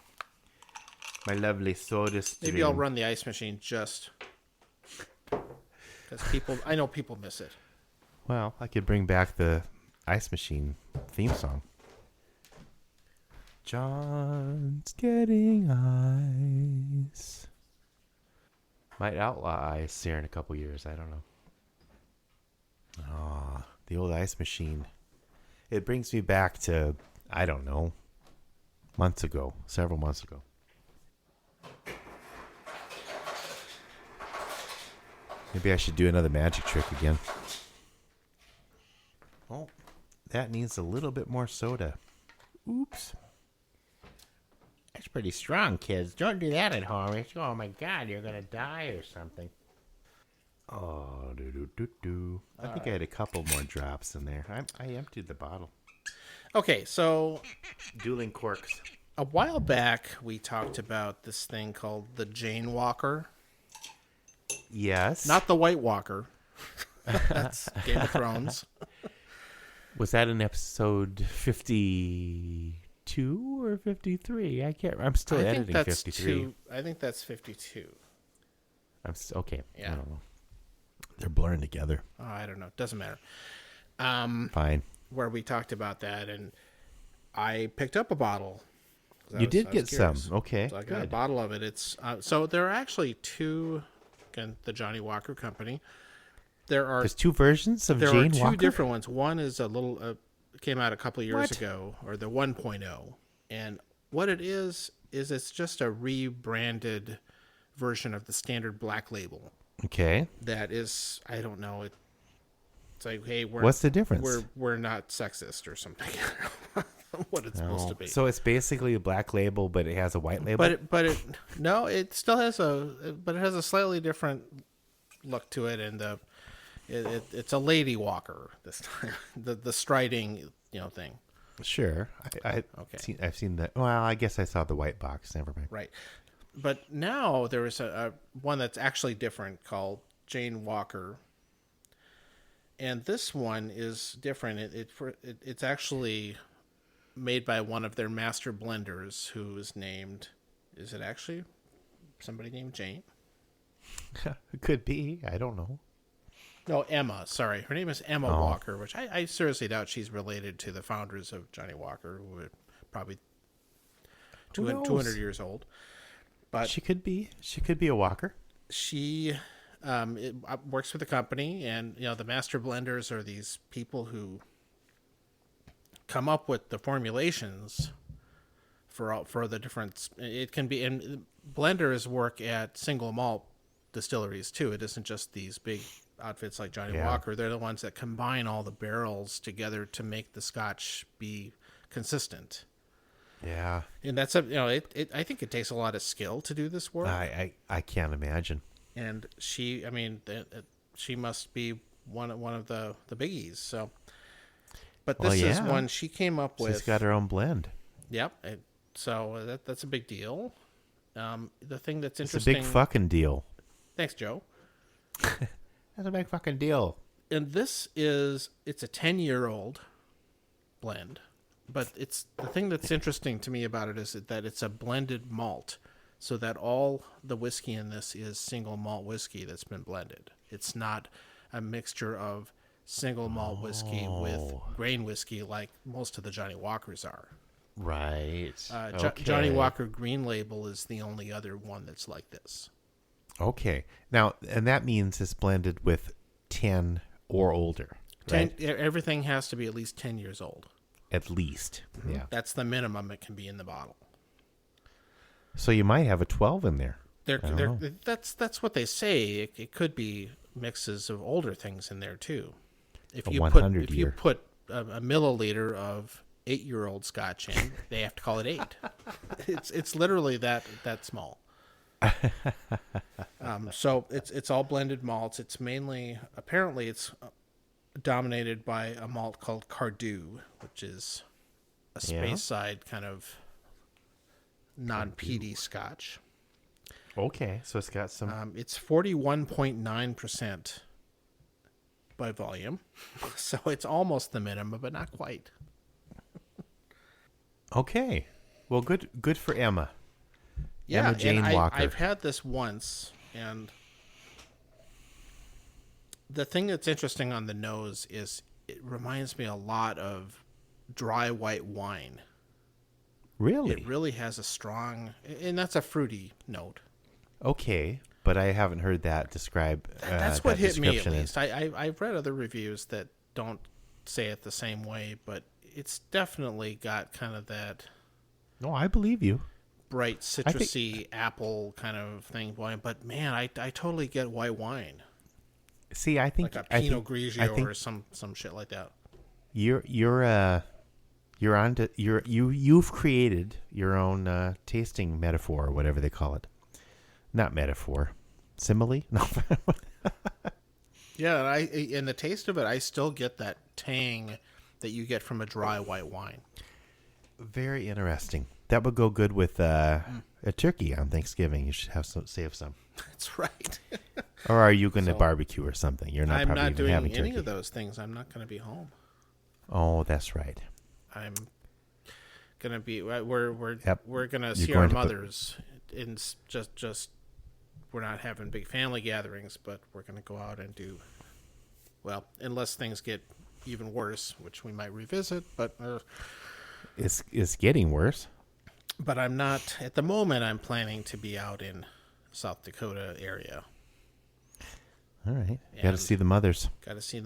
my lovely soda stream. Maybe I'll run the ice machine just because I know people miss it. Well, I could bring back the ice machine theme song. John's getting ice. Might outlaw ice here in a couple years. I don't know. Oh, the old ice machine. It brings me back to, I don't know, several months ago. Maybe I should do another magic trick again. Oh, that needs a little bit more soda. Oops. That's pretty strong, kids. Don't do that at home. Oh my God, you're gonna die or something. Oh, do. I think I had a couple more drops in there. I emptied the bottle. Okay, so Dueling corks. a while back we talked about this thing called the Jane Walker. Yes. Not the White Walker. That's Game of Thrones. Was that in episode 52 or 53? I can't. I'm still editing 53. I think that's 52. Okay. Yeah. I don't know. They're blurring together. Oh, I don't know. Doesn't matter. Fine. Where we talked about that, and I picked up a bottle. You did get some. Curious. Okay. So I got a good. bottle of it. It's so there are actually two. Again, the Johnnie Walker Company. There's two versions of There Jane are two Walker? different ones. One is a little came out a couple of years What? ago, or the 1.0, and what it is it's just a rebranded version of the standard Black Label. Okay. that is, I don't know. It's like, hey, What's the difference? We're not sexist or something. I don't know what it's supposed to be. So it's basically a black label, but it has a white label. No, it still has but it has a slightly different look to it, and it's a lady walker this time. The striding, thing. Sure. Okay. I've seen that. Well, I guess I saw the white box. Never mind. Right. But now there is a one that's actually different called Jane Walker. And this one is different. It's actually made by one of their master blenders who is named, is it actually somebody named Jane? It could be. I don't know. No, Emma. Sorry. Her name is Emma Walker, which I seriously doubt she's related to the founders of Johnnie Walker, who are probably 200 years old. But she could be. She could be a walker. She works for the company, and the master blenders are these people who come up with the formulations for the different. It can be, and blenders work at single malt distilleries too. It isn't just these big outfits like Johnnie Walker. They're the ones that combine all the barrels together to make the Scotch be consistent. Yeah, and that's I think it takes a lot of skill to do this work. I can't imagine. And she must be one of the biggies. So, but this is one she came up with. She's got her own blend. Yep. So that's a big deal. The thing that's interesting. It's a big fucking deal. Thanks, Joe. That's a big fucking deal. And it's a 10-year-old blend, but the thing that's interesting to me about it is that it's a blended malt. So that all the whiskey in this is single malt whiskey that's been blended. It's not a mixture of single malt whiskey with grain whiskey like most of the Johnnie Walkers are. Right. Johnnie Walker Green Label is the only other one that's like this. Okay. Now, and that means it's blended with 10 or older. Right? Everything has to be at least 10 years old. At least. Mm-hmm. Yeah. That's the minimum it can be in the bottle. So you might have a 12 in there. That's what they say. It could be mixes of older things in there too. If you put a milliliter of 8-year-old Scotch in, they have to call it 8. It's literally that small. So it's all blended malts. It's apparently it's dominated by a malt called Cardew, which is a space side kind of non-peaty Scotch. Okay, so it's got some. It's 41.9% by volume, so it's almost the minimum, but not quite. Okay, well, good for Emma. Yeah, Emma Jane Walker. I've had this once, and the thing that's interesting on the nose is it reminds me a lot of dry white wine. Really? It really has a strong, and that's a fruity note. Okay, but I haven't heard that describe. That's what hit me at least. I've read other reviews that don't say it the same way, but it's definitely got kind of that. No, I believe you. Bright citrusy apple kind of thing. But man, I totally get white wine. See, I think like a Pinot Grigio or some shit like that. You've created your own tasting metaphor or whatever they call it. Not metaphor, simile. No. Yeah, and in the taste of it, I still get that tang that you get from a dry white wine. Very interesting. That would go good with a turkey on Thanksgiving. You should save some. That's right. Or are you going to barbecue or something? You're not. I'm probably not doing having any of those things. I'm not going to be home. Oh, that's right. I'm going to be. We're going to see our mothers. Just we're not having big family gatherings, but we're going to go out and do. Well, unless things get even worse, which we might revisit, but it's getting worse. But I'm not at the moment. I'm planning to be out in South Dakota area. All right, got to see the mothers. Got to see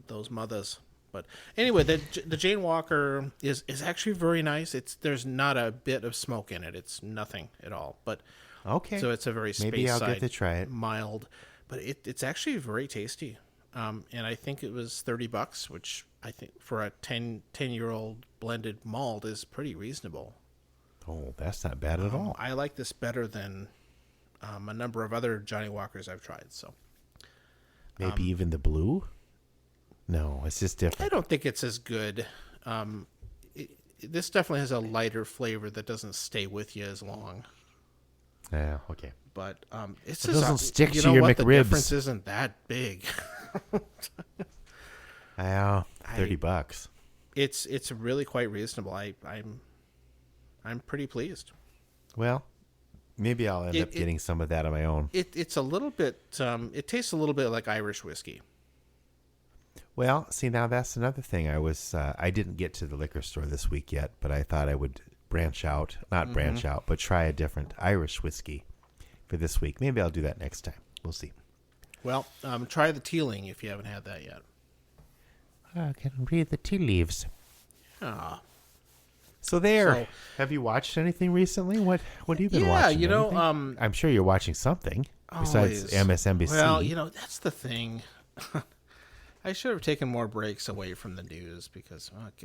those mothers. But anyway, the Jane Walker is actually very nice. There's not a bit of smoke in it. It's nothing at all. But okay, so it's a very space maybe I'll get to try it. Mild. but it's actually very tasty. And I think it was $30, which I think for a 10-year-old blended malt is pretty reasonable. Oh, that's not bad at all. I like this better than a number of other Johnnie Walkers I've tried. So Maybe even the blue? No, it's just I different. don't think it's as good. This definitely has a lighter flavor that doesn't stay with you as long. Yeah, okay. But it's It just doesn't stick you to know your what? The McRibs. difference isn't that big. Yeah, $30. It's really quite reasonable. I'm pretty pleased. Well, maybe I'll end up getting some of that on my own. It's a little bit. It tastes a little bit like Irish whiskey. Well, see, now that's another thing. I didn't get to the liquor store this week yet, but I thought I would branch out, but try a different Irish whiskey for this week. Maybe I'll do that next time. We'll see. Well, try the Teeling if you haven't had that yet. I can read the tea leaves. Ah. So there. So- Have you watched anything recently? What have you been Yeah, watching? you know, Anything? I'm sure you're watching something besides MSNBC. Well, you know, that's the thing. I should have taken more breaks away from the news because it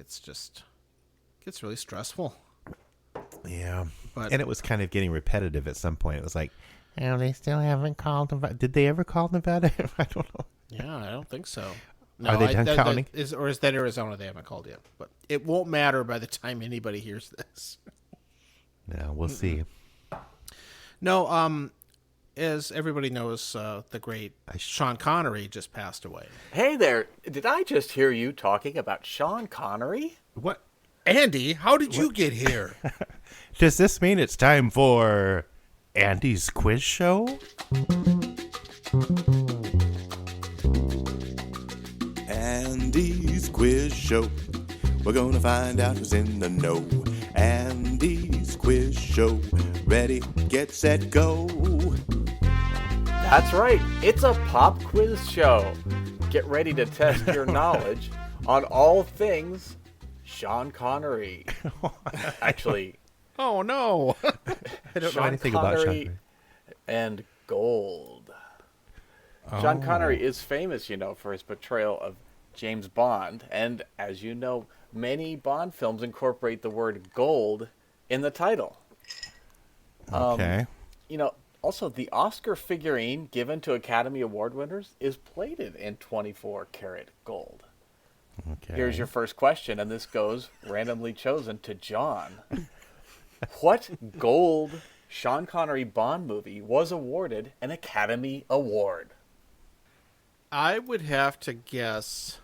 gets really stressful. Yeah. But And it was kind of getting repetitive at some point. It was like, oh, they still haven't called Nevada. Did they ever call Nevada? I don't know. yeah, I don't think so. No, Are they done counting? Is that Arizona they haven't called yet? But it won't matter by the time anybody hears this. No, we'll see. No, as everybody knows, the great Sean Connery just passed away. Hey there, did I just hear you talking about Sean Connery? What? Andy, how did you get here? Does this mean it's time for Andy's quiz show? Andy's quiz show. We're gonna find out who's in the know. Andy's quiz show. Ready, get set, go. That's right, it's a pop quiz show. Get ready to test your knowledge on all things Sean Connery. Actually, Oh no! I don't know Sean anything about Sean Connery Connery. and gold. Sean Connery is famous, for his portrayal of James Bond, and as you know, many Bond films incorporate the word gold in the title. Okay. Also, the Oscar figurine given to Academy Award winners is plated in 24 karat gold. Okay. Here's your first question, and this goes randomly chosen to John. What gold Sean Connery Bond movie was awarded an Academy Award? I would have to guess.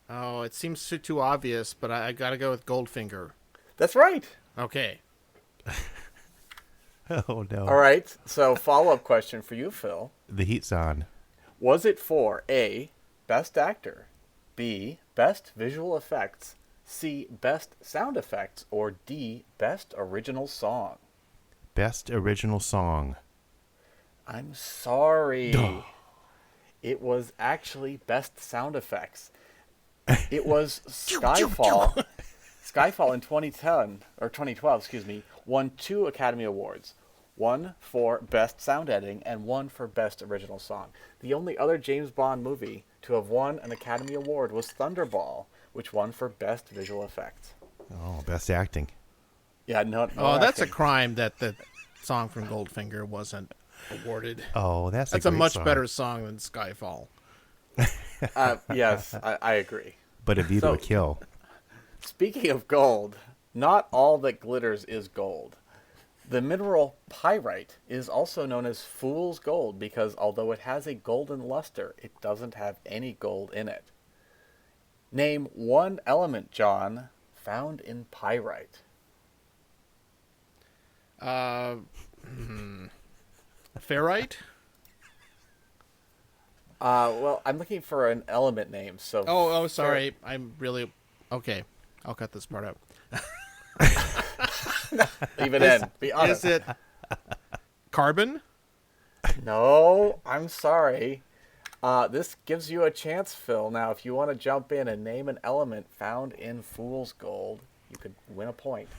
Oh, it seems too obvious, but I got to go with Goldfinger. That's right. Okay. Oh, no. All right, so follow-up question for you, Phil. The heat's on. Was it for A, Best Actor, B, Best Visual Effects, C, Best Sound Effects, or D, Best Original Song? Best original song. I'm sorry. Duh. It was actually Best Sound Effects. It was Skyfall. Skyfall in 2012, won 2 Academy Awards. One for Best Sound Editing and one for Best Original Song. The only other James Bond movie to have won an Academy Award was Thunderball, which won for Best Visual Effects. Oh, best acting. Yeah, no. That's a acting. crime that the song from Goldfinger wasn't awarded. Oh, that's a great much song. better song than Skyfall. Yes, I agree. But a Viva Kill. Speaking of gold, not all that glitters is gold. The mineral pyrite is also known as fool's gold because although it has a golden luster, it doesn't have any gold in it. Name one element, John, found in pyrite. Ferrite? Well, I'm looking for an element name, so... Oh, sorry. I'm really... Okay. I'll cut this part out. Leave it in. Be honest. Is it carbon? No, I'm sorry. This gives you a chance, Phil. Now, if you want to jump in and name an element found in fool's gold, you could win a point.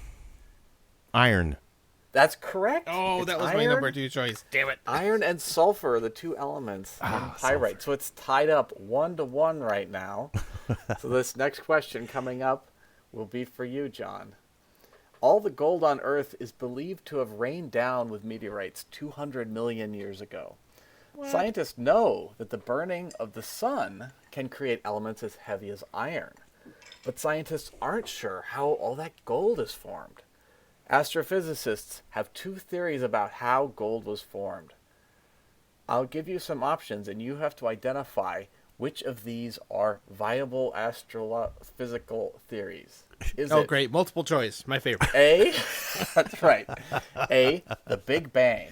Iron. That's correct. Oh, It's that was my iron. number 2 choice. Damn it. Iron and sulfur are the two elements in pyrite. So it's tied up 1-1 right now. So this next question coming up will be for you, John. All the gold on Earth is believed to have rained down with meteorites 200 million years ago. Scientists know that the burning of the sun can create elements as heavy as iron. But scientists aren't sure how all that gold is formed. Astrophysicists have two theories about how gold was formed. I'll give you some options, and you have to identify which of these are viable astrophysical theories. Is it Great. Multiple choice. My favorite. A, that's right. A, the Big Bang.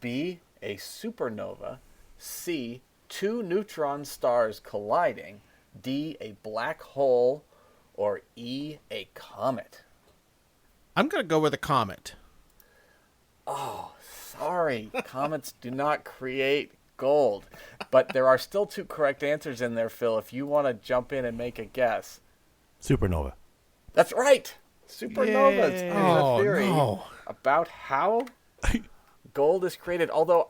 B, a supernova. C, two neutron stars colliding. D, a black hole. Or E, a comet. I'm going to go with a comet. Sorry, comets do not create gold. But there are still two correct answers in there, Phil, if you want to jump in and make a guess. Supernova. That's right. Supernovas is a theory no. about how gold is created, although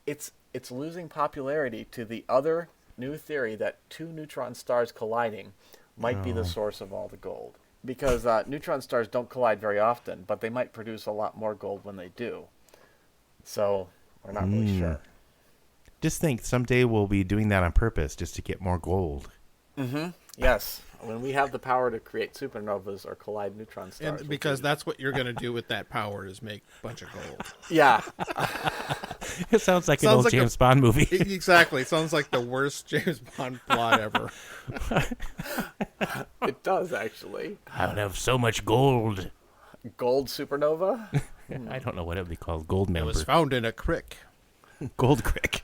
it's losing popularity to the other new theory that two neutron stars colliding might be the source of all the gold. Because neutron stars don't collide very often, but they might produce a lot more gold when they do. So we're not really sure. Just think, someday we'll be doing that on purpose just to get more gold. Yes, when we have the power to create supernovas or collide neutron stars. And because that's what you're going to do with that power is make a bunch of gold. Yeah. It sounds like an old like James Bond movie. Exactly. It sounds like the worst James Bond plot ever. It does, actually. I would have so much gold. Gold supernova? I don't know what it would be called. Gold It member. was found in a crick. Gold crick.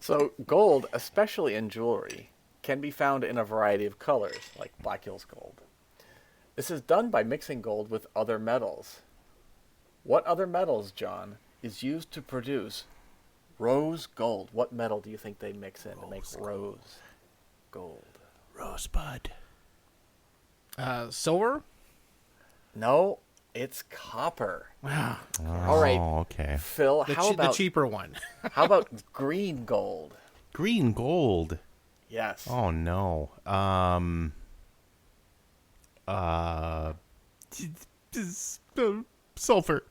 So gold, especially in jewelry, can be found in a variety of colors, like Black Hills gold. This is done by mixing gold with other metals. What other metals, John, is used to produce rose gold? What metal do you think they mix in to make rose gold? Rosebud. Silver? No, it's copper. Wow. All right, Okay. Phil, The how about cheaper one. how about green gold? Green gold. Yes. Oh no. Sulfur.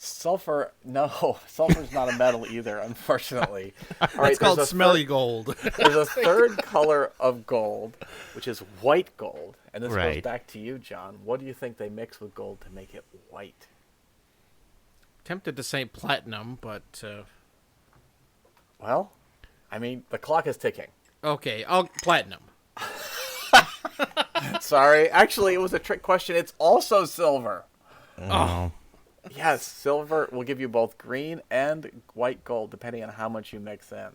Sulfur, no. Sulfur's not a metal either, unfortunately. All right, It's called there's a smelly gold. There's a third color of gold, which is white gold. And this goes Right. back to you, John. What do you think they mix with gold to make it white? Tempted to say platinum, but Well, I mean, the clock is ticking. okay, platinum. Sorry. Actually, it was a trick question. It's also silver. Oh. Yes, silver will give you both green and white gold, depending on how much you mix in.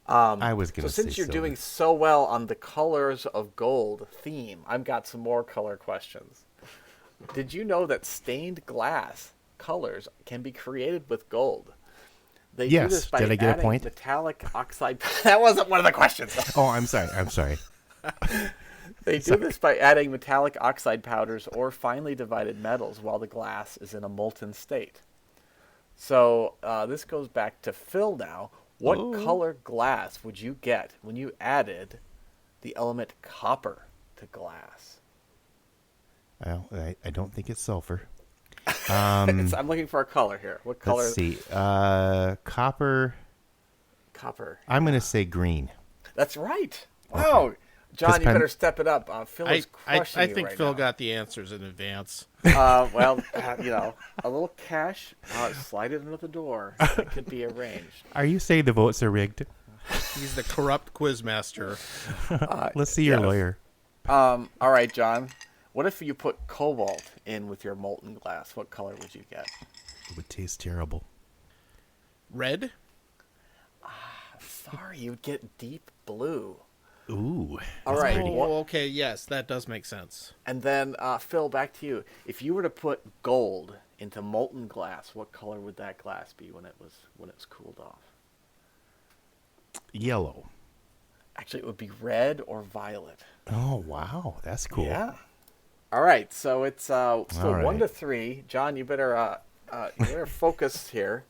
I was going So to say since you're silver. doing so well on the colors of gold theme, I've got some more color questions. Did you know that stained glass colors can be created with gold? They do Yes. this by Did I get a adding point? metallic oxide. That wasn't one of the questions. Oh, I'm sorry. They do this by adding metallic oxide powders or finely divided metals while the glass is in a molten state. So this goes back to Phil now. What color glass would you get when you added the element copper to glass? Well, I don't think it's sulfur. I'm looking for a color here. What color? Let's see. Copper. Copper. I'm going to say green. That's right. Wow. John, you better step it up. Phil is I crushing you think right Phil now. got the answers in advance. Well, a little cash, slide it under the door. It could be arranged. Are you saying the votes are rigged? He's the corrupt quizmaster. Let's see your yes. lawyer. All right, John. What if you put cobalt in with your molten glass? What color would you get? It would taste terrible. Red? Sorry, you'd get deep blue. Ooh. All right. Oh, okay, yes, that does make sense. And then, Phil, back to you. If you were to put gold into molten glass, what color would that glass be when it was cooled off? All right, so it's still All right. 1-3. John, you better focus here.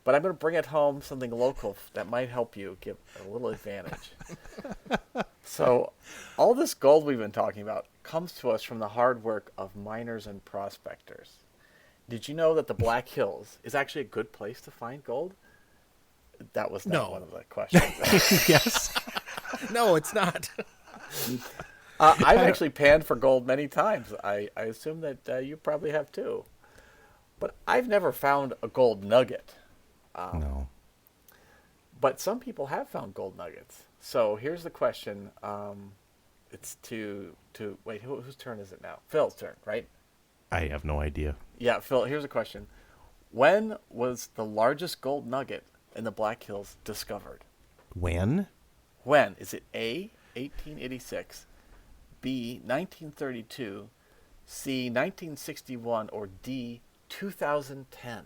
But I'm going to bring it home something local that might help you give a little advantage. So, all this gold we've been talking about comes to us from the hard work of miners and prospectors. Did you know that the Black Hills is actually a good place to find gold? That was not one of the questions. Yes. No, it's not. I've actually panned for gold many times. I assume that you probably have too. But I've never found a gold nugget. No. But some people have found gold nuggets. So here's the question. It's to wait, whose turn is it now? Phil's turn, right? I have no idea. Yeah, Phil, here's a question. When was the largest gold nugget in the Black Hills discovered? When? When? Is it A, 1886, B, 1932, C, 1961, or D, 2010?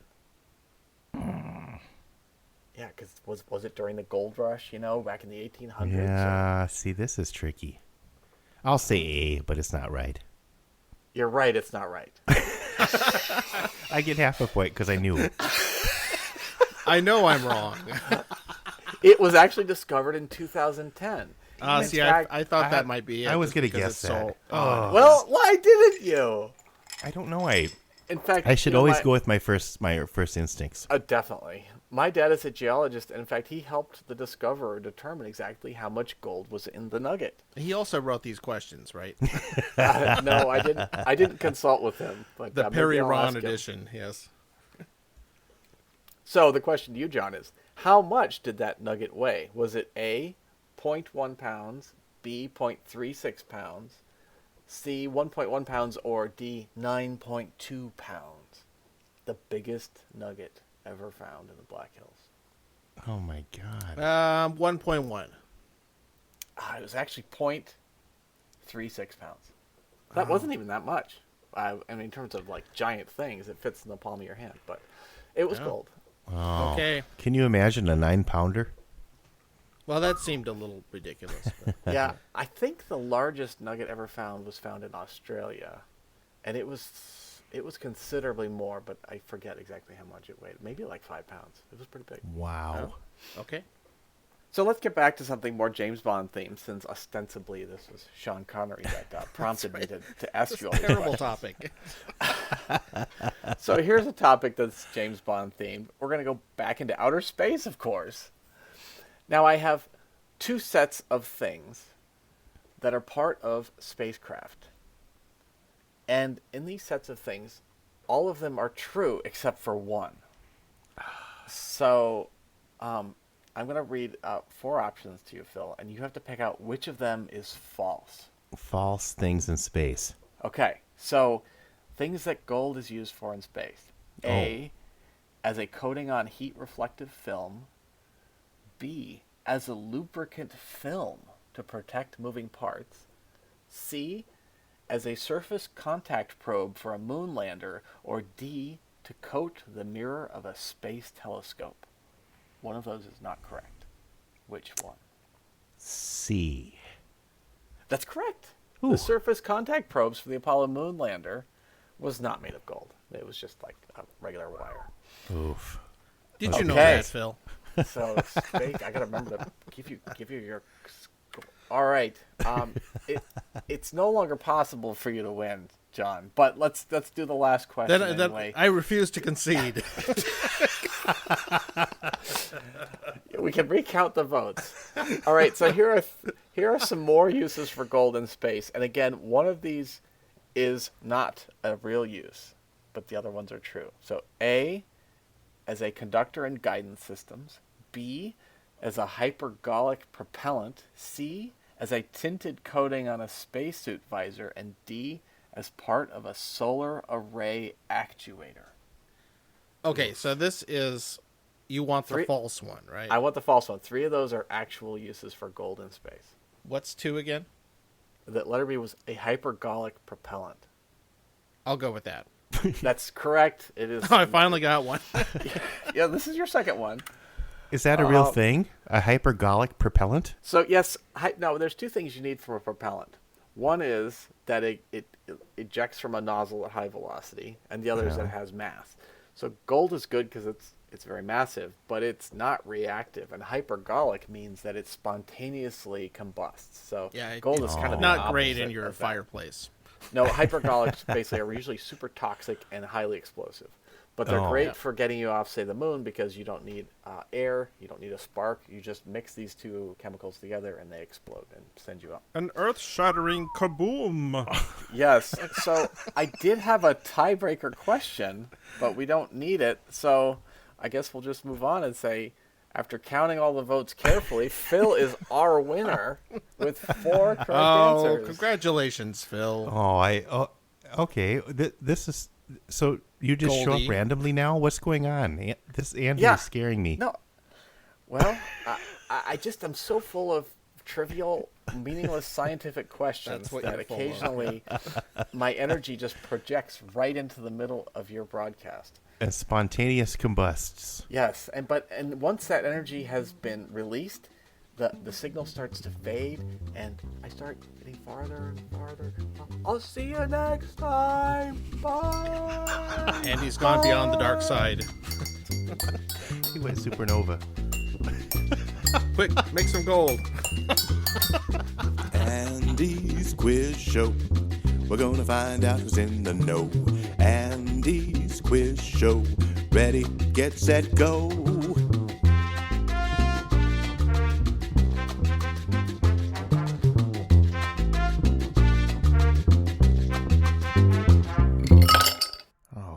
Yeah, because was it during the gold rush, back in the 1800s? Yeah, see, this is tricky. I'll say A, but it's not right. You're right, it's not right. I get half a point because I knew it. I know I'm wrong. It was actually discovered in 2010. See, fact, I thought that might be it. I was going to because guess it's that. So, Well, why didn't you? I don't know. In fact, I should always go with my first instincts. Definitely. My dad is a geologist, and in fact, he helped the discoverer determine exactly how much gold was in the nugget. he also wrote these questions, right? No, I didn't. I didn't consult with him. But The maybe Perry I'll Ron ask him. edition, yes. So the question to you, John, is how much did that nugget weigh? Was it A, 0.1 pounds, B, 0.36 pounds, C, 1.1 pounds, or D, 9.2 pounds? The biggest nugget ever found in the Black Hills. Oh, my God. 1.1. It was actually 0.36 pounds. That wasn't even that much. I mean, in terms of like giant things, it fits in the palm of your hand, but it was gold. Oh. Okay. Can you imagine a 9-pounder? Well, that seemed a little ridiculous. But Yeah, I think the largest nugget ever found was found in Australia, and it was considerably more, but I forget exactly how much it weighed. Maybe like 5 pounds. It was pretty big. Wow. okay. So let's get back to something more James Bond themed, since ostensibly this was Sean Connery that prompted me to ask you all these Terrible questions. topic. So here's a topic that's James Bond themed. We're going to go back into outer space, of course. Now I have 2 sets of things that are part of spacecraft. And in these sets of things, all of them are true except for one. So I'm going to read 4 options to you, Phil, and you have to pick out which of them is false. False things in space. Okay, so things that gold is used for in space. A, as a coating on heat-reflective film. B, as a lubricant film to protect moving parts. C, as a surface contact probe for a moon lander. Or D, to coat the mirror of a space telescope. One of those is not correct. Which one? C. That's correct. Ooh. The surface contact probes for the Apollo moon lander was not made of gold. It was just like a regular wire. Oof. Did you know Okay. that, Phil? So I gotta remember to give you your. All right. It's no longer possible for you to win, John. But let's do the last question Then anyway. I refuse to concede. We can recount the votes. All right. So here are some more uses for gold in space. And again, one of these is not a real use, but the other ones are true. So A, as a conductor in guidance systems. B, as a hypergolic propellant. C, as a tinted coating on a spacesuit visor. And D, as part of a solar array actuator. Okay, so this is... You want the 3. false one, right? I want the false one. 3 of those are actual uses for gold in space. What's 2 again? The letter B was a hypergolic propellant. I'll go with that. That's correct. It is. I finally got one. Yeah, this is your second one. Is that a real thing? A hypergolic propellant? So yes, no. There's 2 things you need for a propellant. One is that it ejects from a nozzle at high velocity, and the other is that it has mass. So gold is good because it's very massive, but it's not reactive. And hypergolic means that it spontaneously combusts. So gold is kind of not great in your fireplace. No, hypergolics basically are usually super toxic and highly explosive. But they're great for getting you off, say, the moon, because you don't need air, you don't need a spark. You just mix these two chemicals together and they explode and send you up. An earth-shattering kaboom. Yes. So I did have a tiebreaker question, but we don't need it. So I guess we'll just move on and say, after counting all the votes carefully, Phil is our winner with 4 correct answers. Congratulations, Phil. Okay. This is so you just show up randomly now. What's going on? This Andy is scaring me. No, well, I'm so full of trivial, meaningless scientific questions that occasionally my energy just projects right into the middle of your broadcast. And spontaneous combusts. Yes, and once that energy has been released, the signal starts to fade, and I start getting farther and farther. I'll see you next time. Bye. Andy's gone beyond the dark side. He went supernova. Quick, make some gold. Andy's Quiz Show. We're gonna find out who's in the know. Andy's Quiz Show. Ready, get, set, go.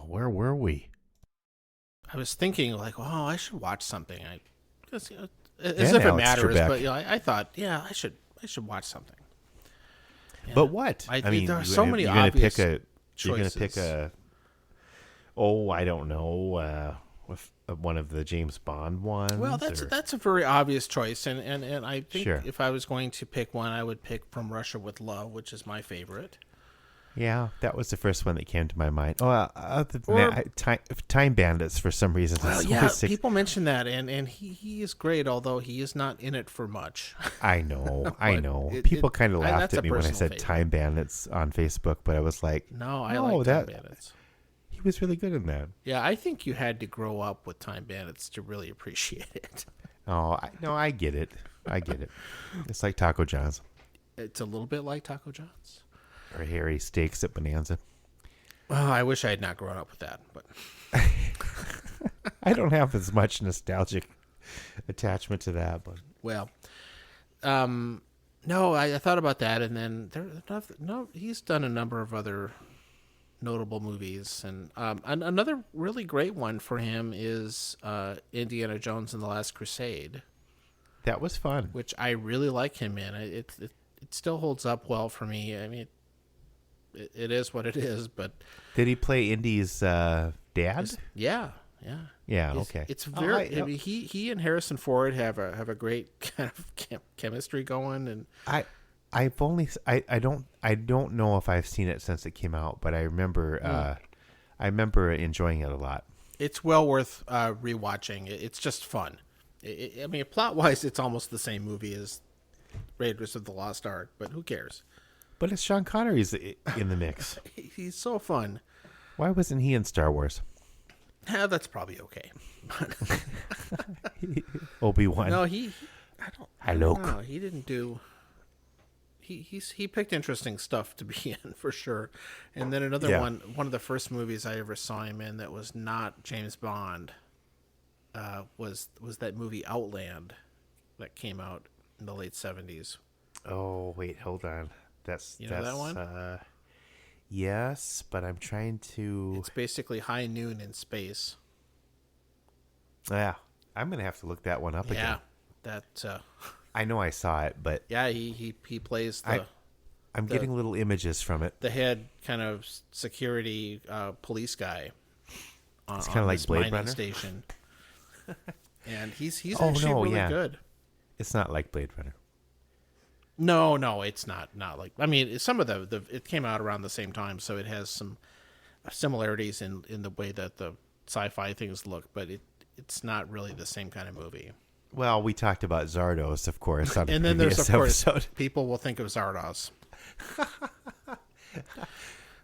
Where were we? I was thinking, like, I should watch something. As if it matters, but I thought, I should watch something. Yeah. But what? I mean, there are so many obvious choices. You're going to pick I don't know, with one of the James Bond ones. Well, that's a very obvious choice, and I think if I was going to pick one, I would pick From Russia with Love, which is my favorite. Yeah, that was the first one that came to my mind. Other than that, Time Bandits for some reason. Well, people mention that, and he is great, although he is not in it for much. I know. People kind of laughed at me when I said favorite. Time Bandits on Facebook, but I was like, I like Time Bandits. He was really good in that. Yeah, I think you had to grow up with Time Bandits to really appreciate it. I get it. It's like Taco John's. It's a little bit like Taco John's. Or Harry Steaks at Bonanza. Well, I wish I had not grown up with that, but I don't have as much nostalgic attachment to that. But no, I thought about that, and then he's done a number of other notable movies, and another really great one for him is Indiana Jones and the Last Crusade. That was fun, which I really like him in. It still holds up well for me. I mean, it is what it is, but did he play Indy's dad? Yeah. Okay. It's very. I mean, he and Harrison Ford have a great kind of chemistry going, and I don't know if I've seen it since it came out, but I remember enjoying it a lot. It's well worth rewatching. It's just fun. I mean, plot wise, it's almost the same movie as Raiders of the Lost Ark, but who cares? But it's Sean Connery's in the mix. He's so fun. Why wasn't he in Star Wars? That's probably okay. Obi-Wan. No, I don't know. He didn't do. He picked interesting stuff to be in for sure. And then another one of the first movies I ever saw him in that was not James Bond was that movie Outland that came out in the late 70s. Oh, wait, hold on. That's that one? Yes, but I'm trying to... It's basically High Noon in space. Yeah, I'm going to have to look that one up again. Yeah, that... I know I saw it, but... Yeah, he plays the... I'm getting little images from it. The head kind of security police guy it's kind of like Blade Runner station. And he's actually really good. It's not like Blade Runner. No, it's not like. I mean, some of the it came out around the same time, so it has some similarities in the way that the sci-fi things look, but it's not really the same kind of movie. Well, we talked about Zardos, of course, on and then previous there's, of course, episode. people will think of Zardos.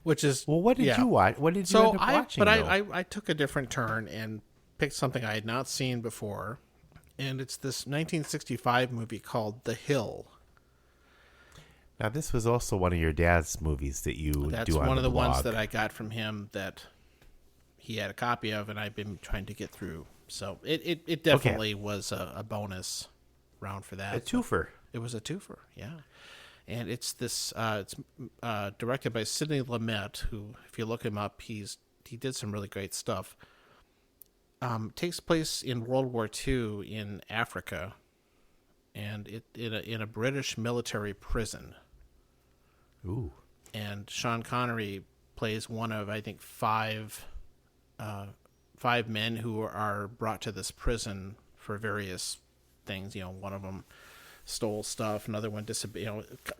Which is Well, what did you watch? What did you end up watching? I took a different turn and picked something I had not seen before, and it's this 1965 movie called The Hill. Now, this was also one of your dad's movies that you That's do on one of the blog. ones that I got from him that he had a copy of, and I've been trying to get through. So it definitely was a bonus round for that. A twofer. It was a twofer, yeah. And it's this. It's directed by Sidney Lumet, who, if you look him up, he did some really great stuff. Takes place in World War II in Africa, and in a British military prison. Ooh. And Sean Connery plays one of, I think, five men who are brought to this prison for various things. One of them stole stuff. Another one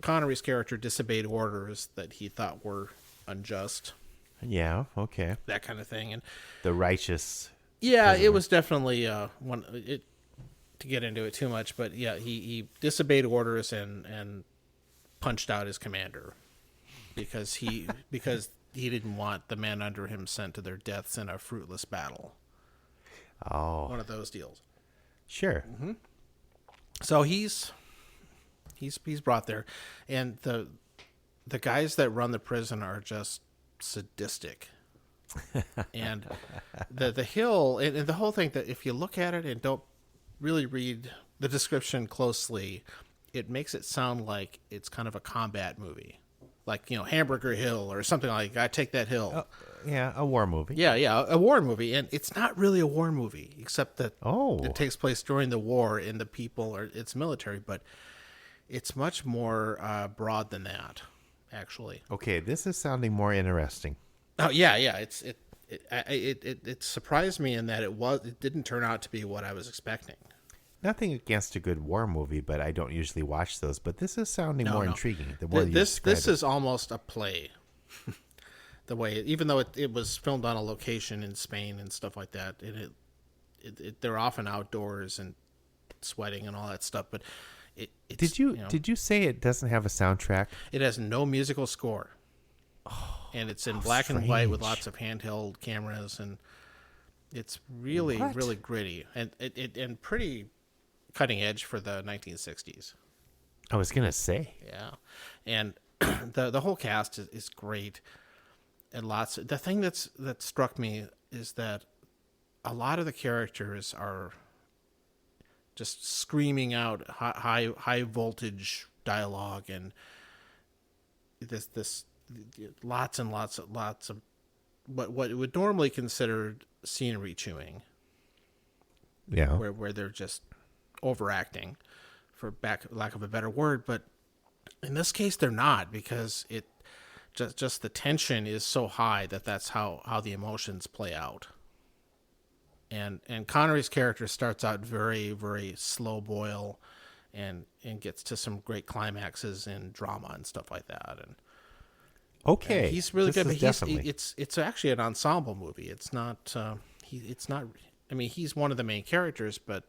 Connery's character disobeyed orders that he thought were unjust. Yeah. Okay. That kind of thing. And the righteous. Yeah, prisoner. It was definitely one. To get into it too much, but yeah, he disobeyed orders and punched out his commander because he didn't want the men under him sent to their deaths in a fruitless battle. Oh, one of those deals. Sure. Mm-hmm. So he's brought there, and the guys that run the prison are just sadistic. And the Hill and the whole thing, that if you look at it and don't really read the description closely, it makes it sound like it's kind of a combat movie, like Hamburger Hill or something like I Take That Hill. Yeah, a war movie. Yeah, a war movie, and it's not really a war movie, except that it takes place during the war and the people it's military, but it's much more broad than that, actually. Okay, this is sounding more interesting. Oh yeah, it surprised me in that it didn't turn out to be what I was expecting. Nothing against a good war movie, but I don't usually watch those. But this is sounding more intriguing. The more this is almost a play. The way, even though it was filmed on a location in Spain and stuff like that, and they're often outdoors and sweating and all that stuff. But did you say it doesn't have a soundtrack? It has no musical score. And it's in black and white with lots of handheld cameras, and it's really really gritty and pretty cutting edge for the 1960s. I was gonna say, yeah, and the whole cast is great, and the thing that struck me is that a lot of the characters are just screaming out high voltage dialogue, and this lots and lots of what would normally considered scenery chewing. Yeah, where they're just overacting, for lack of a better word, but in this case they're not, because it just the tension is so high that's how the emotions play out. And Connery's character starts out very, very slow boil and gets to some great climaxes in drama and stuff like that. And okay, he's really good. But it's actually an ensemble movie. It's not. It's not. I mean, he's one of the main characters, but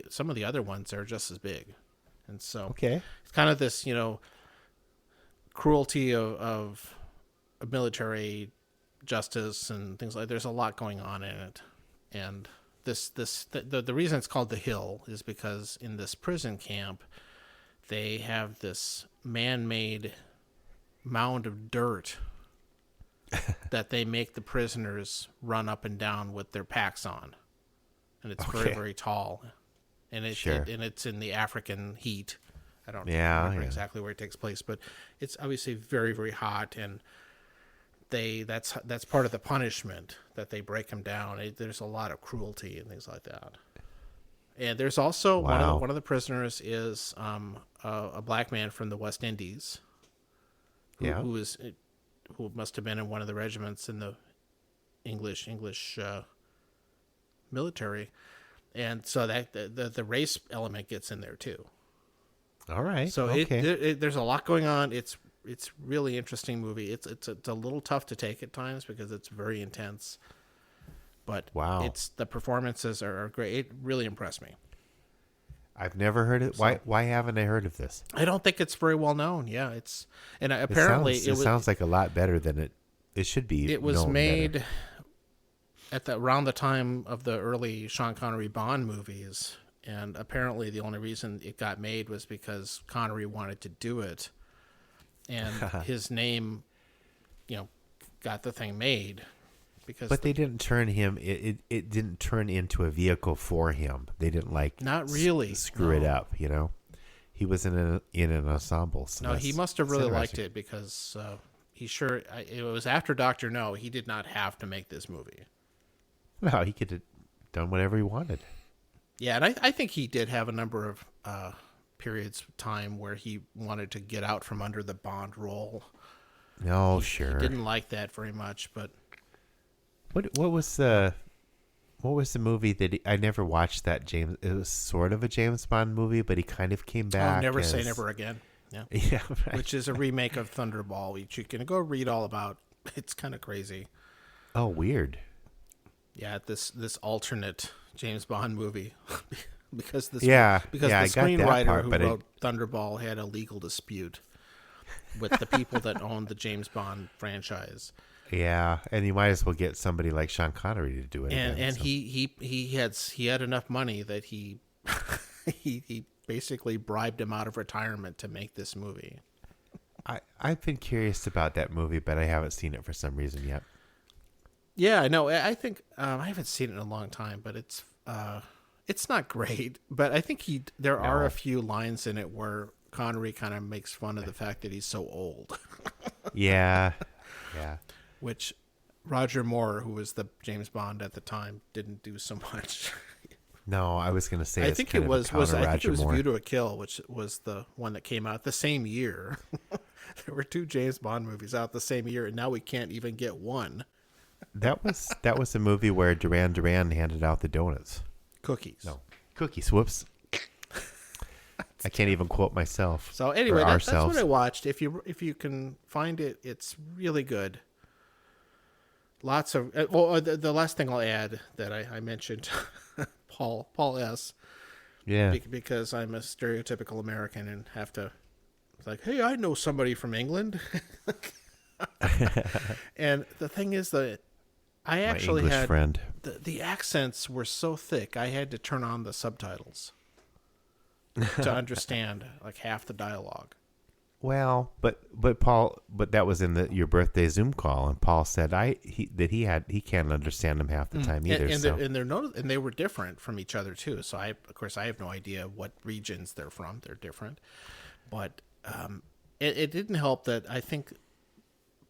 some of the other ones are just as big. And so it's kind of this, cruelty of military justice and things like. There's a lot going on in it, and the reason it's called The Hill is because in this prison camp, they have this man-made mound of dirt that they make the prisoners run up and down with their packs on, and it's very, very tall, and it's in the African heat. I don't remember exactly where it takes place, but it's obviously very, very hot, and that's part of the punishment, that they break them down. There's a lot of cruelty and things like that. And there's also one of the prisoners is a black man from the West Indies. Who must have been in one of the regiments in the English military, and so that the race element gets in there too. All right. So there's a lot going on. It's really interesting movie. It's a little tough to take at times because it's very intense, but the performances are great. It really impressed me. I've never heard it. Why haven't I heard of this? I don't think it's very well known. Yeah, and It apparently sounds like a lot better than it should be. It was known made better. around the time of the early Sean Connery Bond movies, and apparently the only reason it got made was because Connery wanted to do it, and his name, got the thing made. But they didn't turn him. It didn't turn into a vehicle for him. They didn't not really screw it up. He was in an ensemble. So no, he must have really liked it because it was after Dr. No. He did not have to make this movie. No, he could have done whatever he wanted. Yeah, and I think he did have a number of periods of time where he wanted to get out from under the Bond role. No, sure. He didn't like that very much, but what was the movie that I never watched? That James, it was sort of a James Bond movie, but he kind of came back. Never Say Never Again. Yeah, yeah, right. Which is a remake of Thunderball, which you can go read all about. It's kind of crazy. Oh, weird. Yeah, this alternate James Bond movie because the screenwriter who wrote Thunderball had a legal dispute with the people that owned the James Bond franchise. Yeah, and you might as well get somebody like Sean Connery to do it. And he had enough money that he he basically bribed him out of retirement to make this movie. I've been curious about that movie, but I haven't seen it for some reason yet. Yeah, no, I think I haven't seen it in a long time, but it's not great. But I think there are a few lines in it where Connery kind of makes fun of the fact that he's so old. Yeah. Which Roger Moore, who was the James Bond at the time, didn't do so much. No, I was going to say I think it was View to a Kill, which was the one that came out the same year. There were 2 James Bond movies out the same year, and now we can't even get one. That was a movie where Duran Duran handed out the donuts. Cookies. No, cookies. Whoops. I can't even quote myself. So anyway, that's what I watched. If you can find it, it's really good. Lots of the last thing I'll add that I mentioned, Paul S. Yeah. Because I'm a stereotypical American and have to, like, hey, I know somebody from England. And the thing is that I actually had friend. The accents were so thick I had to turn on the subtitles to understand like half the dialogue. Well, but Paul, that was in your birthday Zoom call, and Paul said he can't understand them half the time either. And they were different from each other too. So I have no idea what regions they're from. They're different, but it didn't help that I think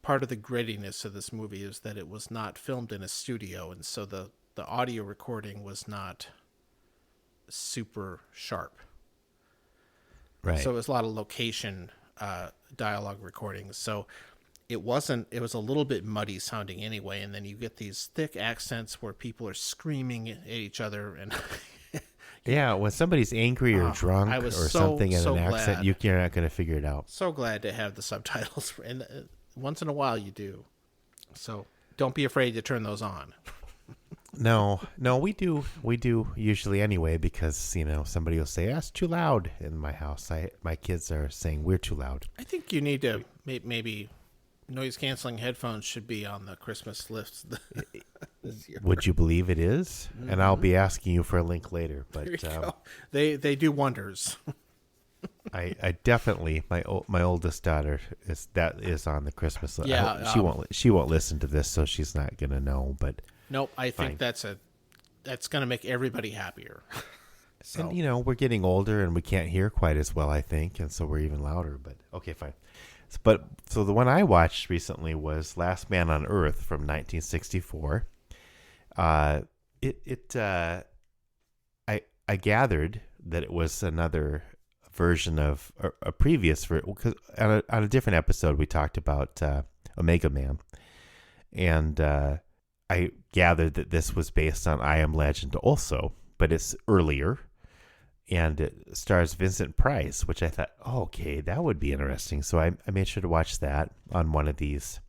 part of the grittiness of this movie is that it was not filmed in a studio, and so the audio recording was not super sharp. Right. So it was a lot of location dialogue recordings. So it was a little bit muddy sounding anyway, and then you get these thick accents where people are screaming at each other and yeah, when somebody's angry or drunk or something in an accent, you're not going to figure it out. So glad to have the subtitles, and once in a while you do. So don't be afraid to turn those on. No, we do usually anyway, because somebody will say that's too loud in my house. My kids are saying we're too loud. I think you need to maybe noise canceling headphones should be on the Christmas list this year. Would you believe it is? Mm-hmm. And I'll be asking you for a link later. But they do wonders. I definitely my oldest daughter is on the Christmas list. Yeah, she won't listen to this, so she's not gonna know. But nope, I think that's gonna make everybody happier. So. And we're getting older and we can't hear quite as well, I think, and so we're even louder. But okay, fine. So the one I watched recently was Last Man on Earth from 1964. I gathered that it was another version of a previous because on a different episode we talked about Omega Man, and I gathered that this was based on I Am Legend also, but it's earlier, and it stars Vincent Price, which I thought, okay, that would be interesting. So I made sure to watch that on one of these.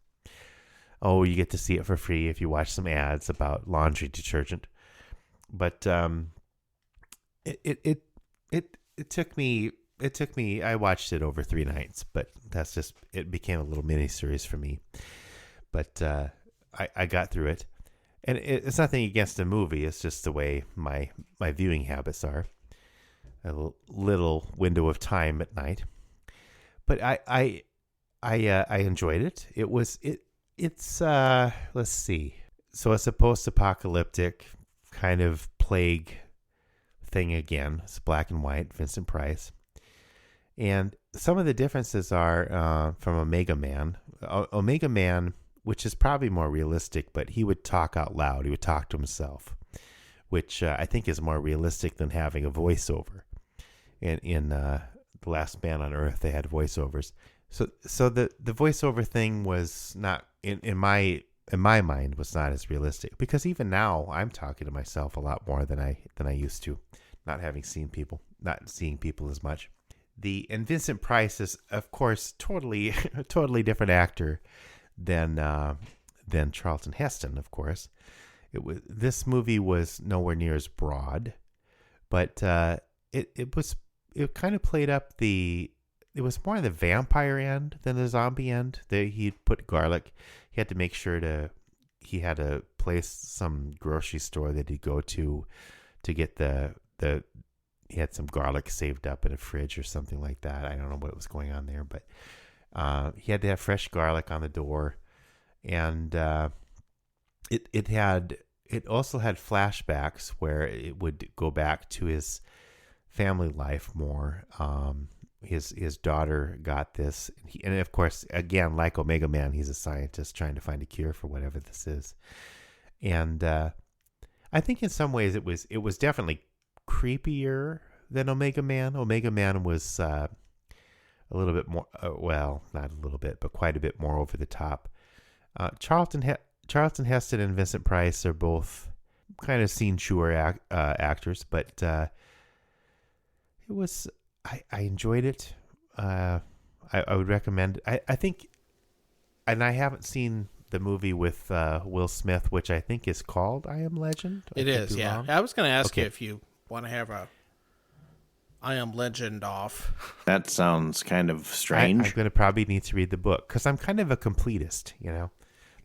Oh, you get to see it for free if you watch some ads about laundry detergent. But it it took me. I watched it over 3 nights, but that's just it became a little mini series for me. But I got through it, and it's nothing against the movie. It's just the way my viewing habits are. A little window of time at night, but I enjoyed it. It's let's see. So it's a post-apocalyptic kind of plague thing again. It's black and white, Vincent Price. And some of the differences are from Omega Man. Omega Man, which is probably more realistic, but he would talk out loud. He would talk to himself, which I think is more realistic than having a voiceover. In The Last Man on Earth, they had voiceovers. So the voiceover thing was not, in my mind, was not as realistic. Because even now, I'm talking to myself a lot more than I used to, not seeing people as much. And Vincent Price is, of course, a totally different actor than Charlton Heston, of course. This movie was nowhere near as broad, but it kind of played up it was more on the vampire end than the zombie end. He'd put garlic. He had to make sure he had to place some grocery store that he'd go to get he had some garlic saved up in a fridge or something like that. I don't know what was going on there, but he had to have fresh garlic on the door. And it also had flashbacks where it would go back to his family life more. His daughter got this, and of course, again, like Omega Man, he's a scientist trying to find a cure for whatever this is. And I think in some ways it was definitely creepier than Omega Man. Omega Man was a little bit more, well, not a little bit, but quite a bit more over the top. Charlton Heston and Vincent Price are both kind of scene chewer actors, but it was. I enjoyed it. I would recommend. I think, and I haven't seen the movie with Will Smith, which I think is called I Am Legend. It is, yeah. Wrong. I was going to ask you if you want to have a I Am Legend off. That sounds kind of strange. I'm going to probably need to read the book because I'm kind of a completist,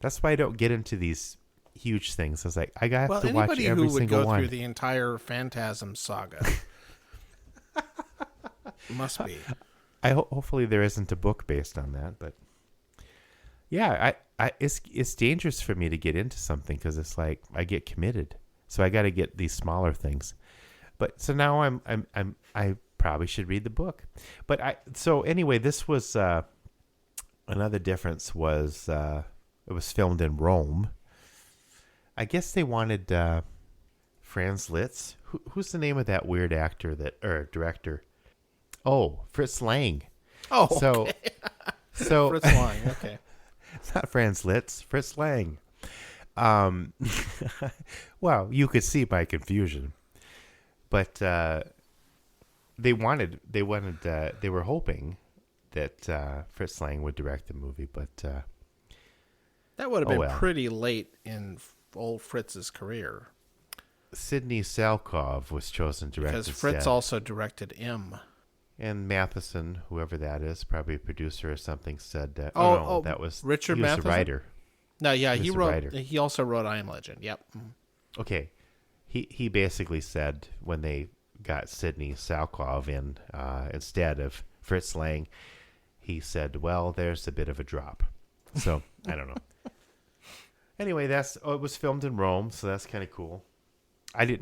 That's why I don't get into these huge things. I was like, I have to watch every single one. Anybody who would go through the entire Phantasm saga must be. Hopefully there isn't a book based on that, but yeah, it's dangerous for me to get into something because it's like I get committed, so I got to get these smaller things. But so now I probably should read the book. But so anyway, this was another difference was it was filmed in Rome. I guess they wanted Franz Liszt. Who's the name of that weird actor director? Oh, Fritz Lang. Oh, okay. so Fritz Lang. Okay, it's not Franz Liszt, Fritz Lang. Well, you could see my confusion, but they were hoping that Fritz Lang would direct the movie, but that would have been pretty late in old Fritz's career. Sidney Salkov was chosen to direct because Fritz also directed M. And Matheson, whoever that is, probably a producer or something, said that. That was Richard he was Matheson. The writer. No, yeah, he wrote. Writer. He also wrote I Am Legend. Yep. Okay, he basically said when they got Sidney Salkov in instead of Fritz Lang, he said, "Well, there's a bit of a drop." So I don't know. Anyway, it was filmed in Rome, so that's kind of cool. I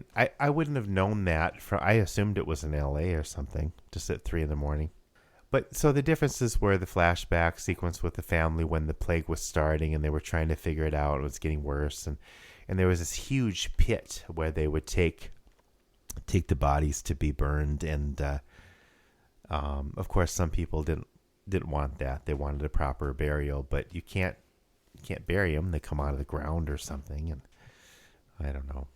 wouldn't have known that. I assumed it was in L.A. or something, just at 3 a.m. But so the differences were the flashback sequence with the family when the plague was starting and they were trying to figure it out. It was getting worse, and there was this huge pit where they would take the bodies to be burned, and of course some people didn't want that. They wanted a proper burial, but you can't bury them. They come out of the ground or something, and I don't know.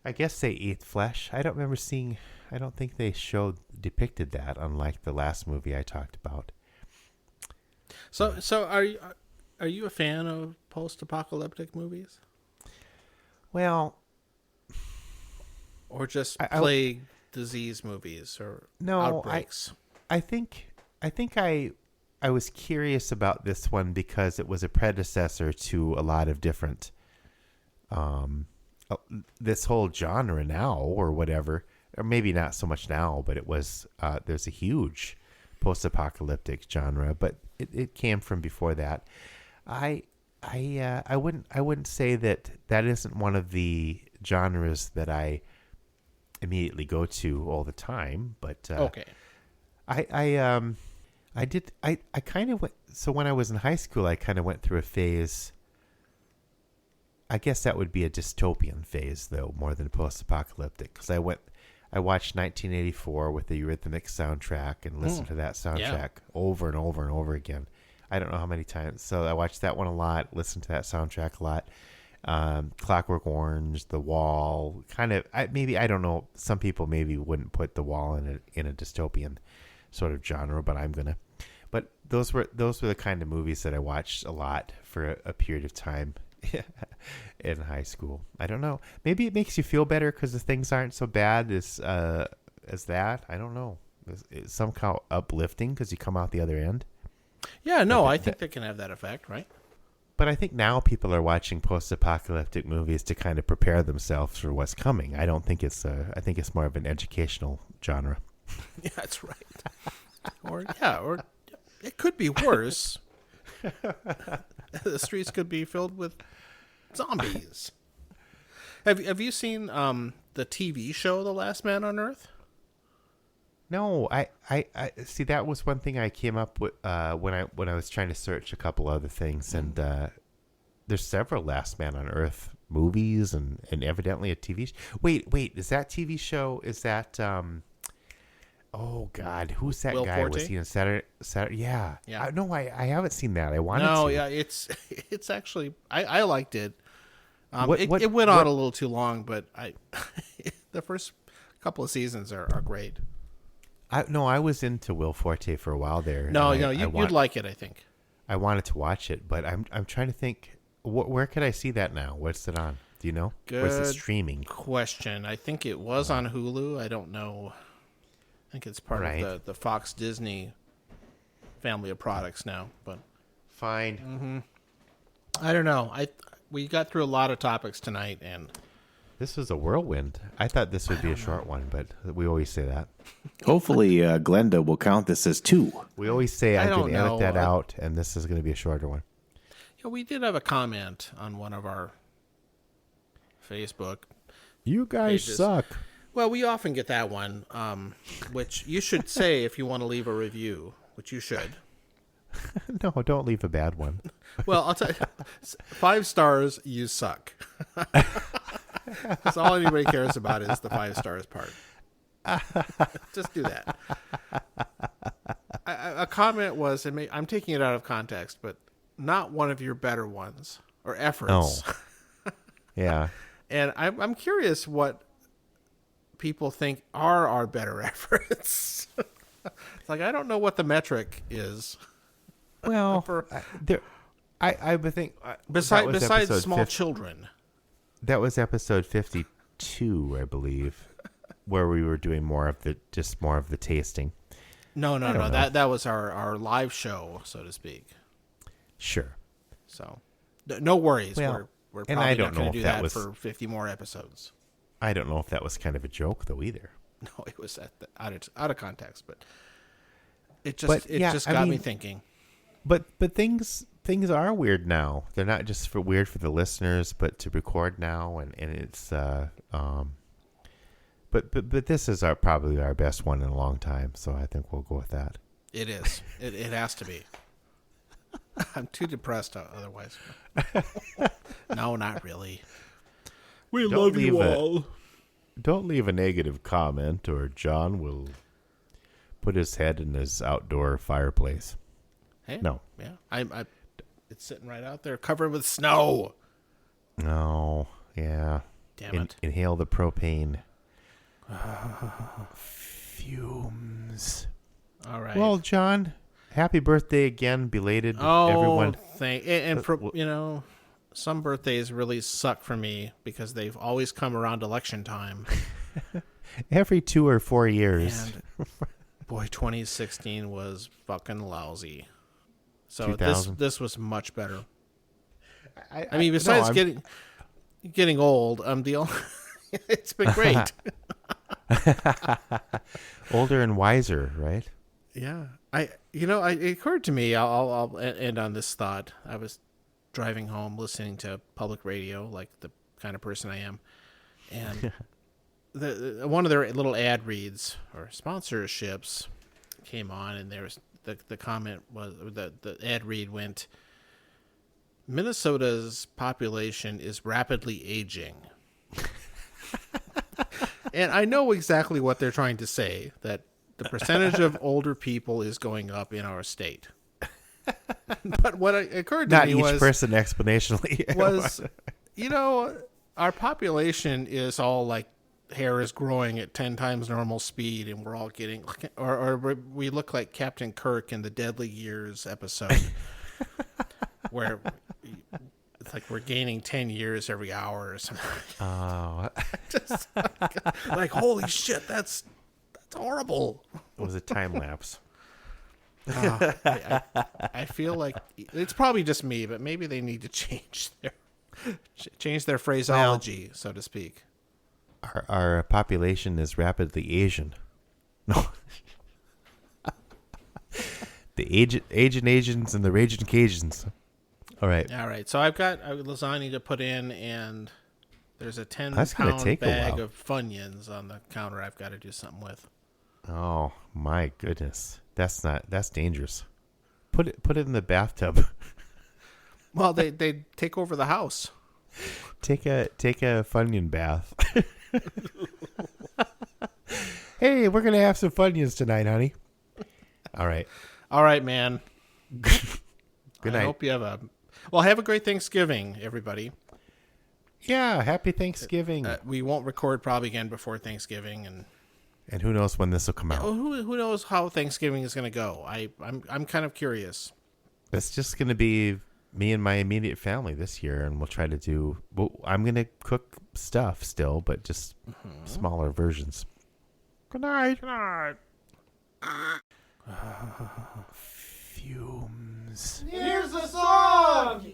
I guess they ate flesh. I don't think they depicted that, unlike the last movie I talked about. So are you a fan of post-apocalyptic movies? Well, or just plague disease movies or No, outbreaks. I think I was curious about this one because it was a predecessor to a lot of different this whole genre now or whatever, or maybe not so much now, but it was there's a huge post-apocalyptic genre, but it came from before that. I wouldn't say that isn't one of the genres that I immediately go to all the time, but Okay. I kind of went, so when I was in high school, I kind of went through a phase. I guess that would be a dystopian phase, though, more than a post-apocalyptic, because I watched 1984 with the Eurythmics soundtrack and listened to that soundtrack over and over and over again. I don't know how many times. So I watched that one a lot, listened to that soundtrack a lot. Clockwork Orange, The Wall, kind of. I don't know. Some people maybe wouldn't put The Wall in a dystopian sort of genre, but I'm gonna. But those were the kind of movies that I watched a lot for a period of time in high school. I don't know. Maybe it makes you feel better because the things aren't so bad as that. I don't know. It's somehow uplifting because you come out the other end. Yeah, no, I think they can have that effect, right? But I think now people are watching post-apocalyptic movies to kind of prepare themselves for what's coming. I don't think it's I think it's more of an educational genre. Yeah, that's right. or it could be worse. The streets could be filled with zombies. Have you seen the TV show The Last Man on Earth? No, I see. That was one thing I came up with when I was trying to search a couple other things, and there's several Last Man on Earth movies and evidently a TV. Wait, is that TV show? Is that oh God, who's that Will guy? Forte? Was he in Saturday? Yeah. Yeah. No, I haven't seen that. I wanted No, to. yeah, it's actually I liked it. What- It went on a little too long, but the first couple of seasons are great. I was into Will Forte for a while there. No, and you'd like it, I think. I wanted to watch it, but I'm trying to think. Where could I see that now? What's it on? Do you know? Or is it Good streaming? question. I think it was on Hulu. I don't know. I think it's part Right. of the Fox Disney family of products now, but Fine. I don't know. We got through a lot of topics tonight, and This was a whirlwind. I thought this would be a short one, but we always say that. Hopefully, Glenda will count this as 2. We always say I I'm don't going to edit know. that out, and this is going to be a shorter one. we did have a comment on one of our Facebook. You guys Pages. suck. Well, we often get that one, which you should say if you want to leave a review, which you should. No, don't leave a bad one. Well, I'll tell you, 5 stars, you suck. That's all anybody cares about is the 5 stars part. Just do that. A comment was, and I'm taking it out of context, but not one of your better ones or efforts. Oh. Yeah. And I'm curious what people think are our better efforts. It's like, I don't know what the metric is. Well, For- I would think Besides episode small 50 children. That was episode 52, I believe, where we were doing more of the tasting. No. don't know. That was our live show, so to speak. Sure. So, no worries. Well, We're and probably I don't not going know to if do that that was- for 50 more episodes. I don't know if that was kind of a joke though either. No, it was out of context, but it But, yeah, just I got me mean- thinking. But things are weird now. They're not just weird for the listeners, but to record now, and it's but this is probably our best one in a long time. So I think we'll go with that. It is. It has to be. I'm too depressed otherwise. No, not really. We Don't love you leave it. all. Don't leave a negative comment, or John will put his head in his outdoor fireplace. Hey, No. Yeah. It's sitting right out there covered with snow. No, yeah. Damn it. Inhale the propane. Fumes. All right. Well, John, happy birthday again, belated. oh, Everyone. some birthdays really suck for me because they've always come around election time. Every 2 or 4 years. And boy, 2016 was fucking lousy. So 2000. this was much better. I mean, besides getting old, it's been great. Older and wiser, right? Yeah. It occurred to me, I'll end on this thought. I was driving home listening to public radio, like the kind of person I am. And one of their little ad reads or sponsorships came on, and there was the comment was the ad read went, Minnesota's population is rapidly aging. And I know exactly what they're trying to say, that the percentage of older people is going up in our state. But what occurred to me was... Not each person exponentially. was, our population is all like, hair is growing at 10 times normal speed, and we're all getting... Or we look like Captain Kirk in the Deadly Years episode, where... It's like we're gaining 10 years every hour or something. Oh. Just like, holy shit, that's horrible. It was a time lapse. I feel like it's probably just me, but maybe they need to change their phraseology, so to speak. Our population is rapidly Asian. No. The Asian Asians and the Raging Cajuns. All right. So I've got lasagna to put in, and there's a 10-pound take a bag while. of Funyuns on the counter I've got to do something with. Oh my goodness. That's dangerous. Put it in the bathtub. Well, they take over the house. Take a Funyun bath. Hey, we're gonna have some Funyuns tonight, honey. All right, man. Good night. I hope you have have a great Thanksgiving, everybody. Yeah, happy Thanksgiving. We won't record probably again before Thanksgiving, and who knows when this will come out. Who knows how Thanksgiving is going to go? I'm kind of curious. It's just going to be me and my immediate family this year, and we'll try to do. Well, I'm going to cook stuff still, but just smaller versions. Good night. Good night. Fumes. Here's the song.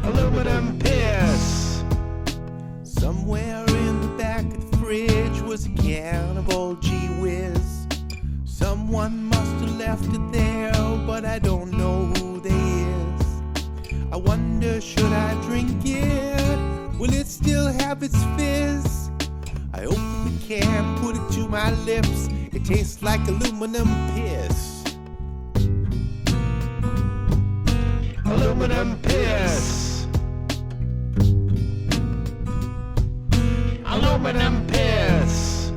Aluminum piss. Somewhere in the back of the fridge was a can of old gee whiz. Someone must have left it there, but I don't know who they is. I wonder, should I drink it? Will it still have its fizz? I open the can, put it to my lips. It tastes like aluminum piss. Aluminum piss. Aluminum piss.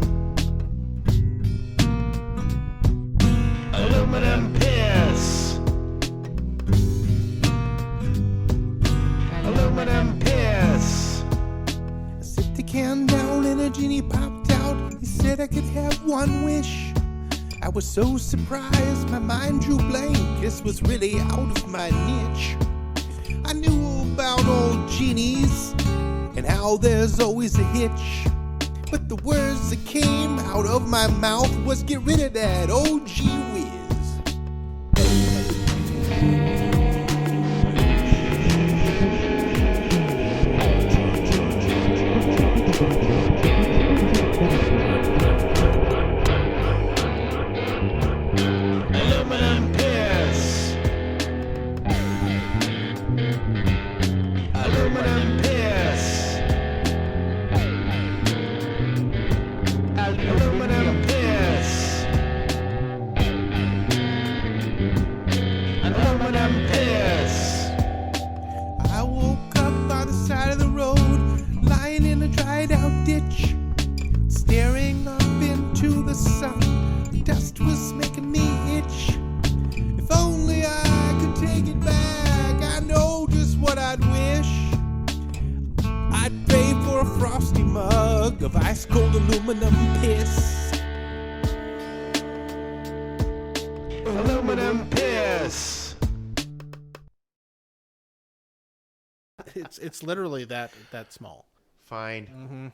Aluminum piss. Aluminum piss. I set the can down and a genie popped out. He said I could have one wish. I was so surprised, my mind drew blank. This was really out of my niche. I knew about old genies and how there's always a hitch. But the words that came out of my mouth was, get rid of that old gee whiz. Aluminum piss. Aluminum piss. Aluminum piss. ice cold aluminum piss. Aluminum piss. It's literally that small. Fine.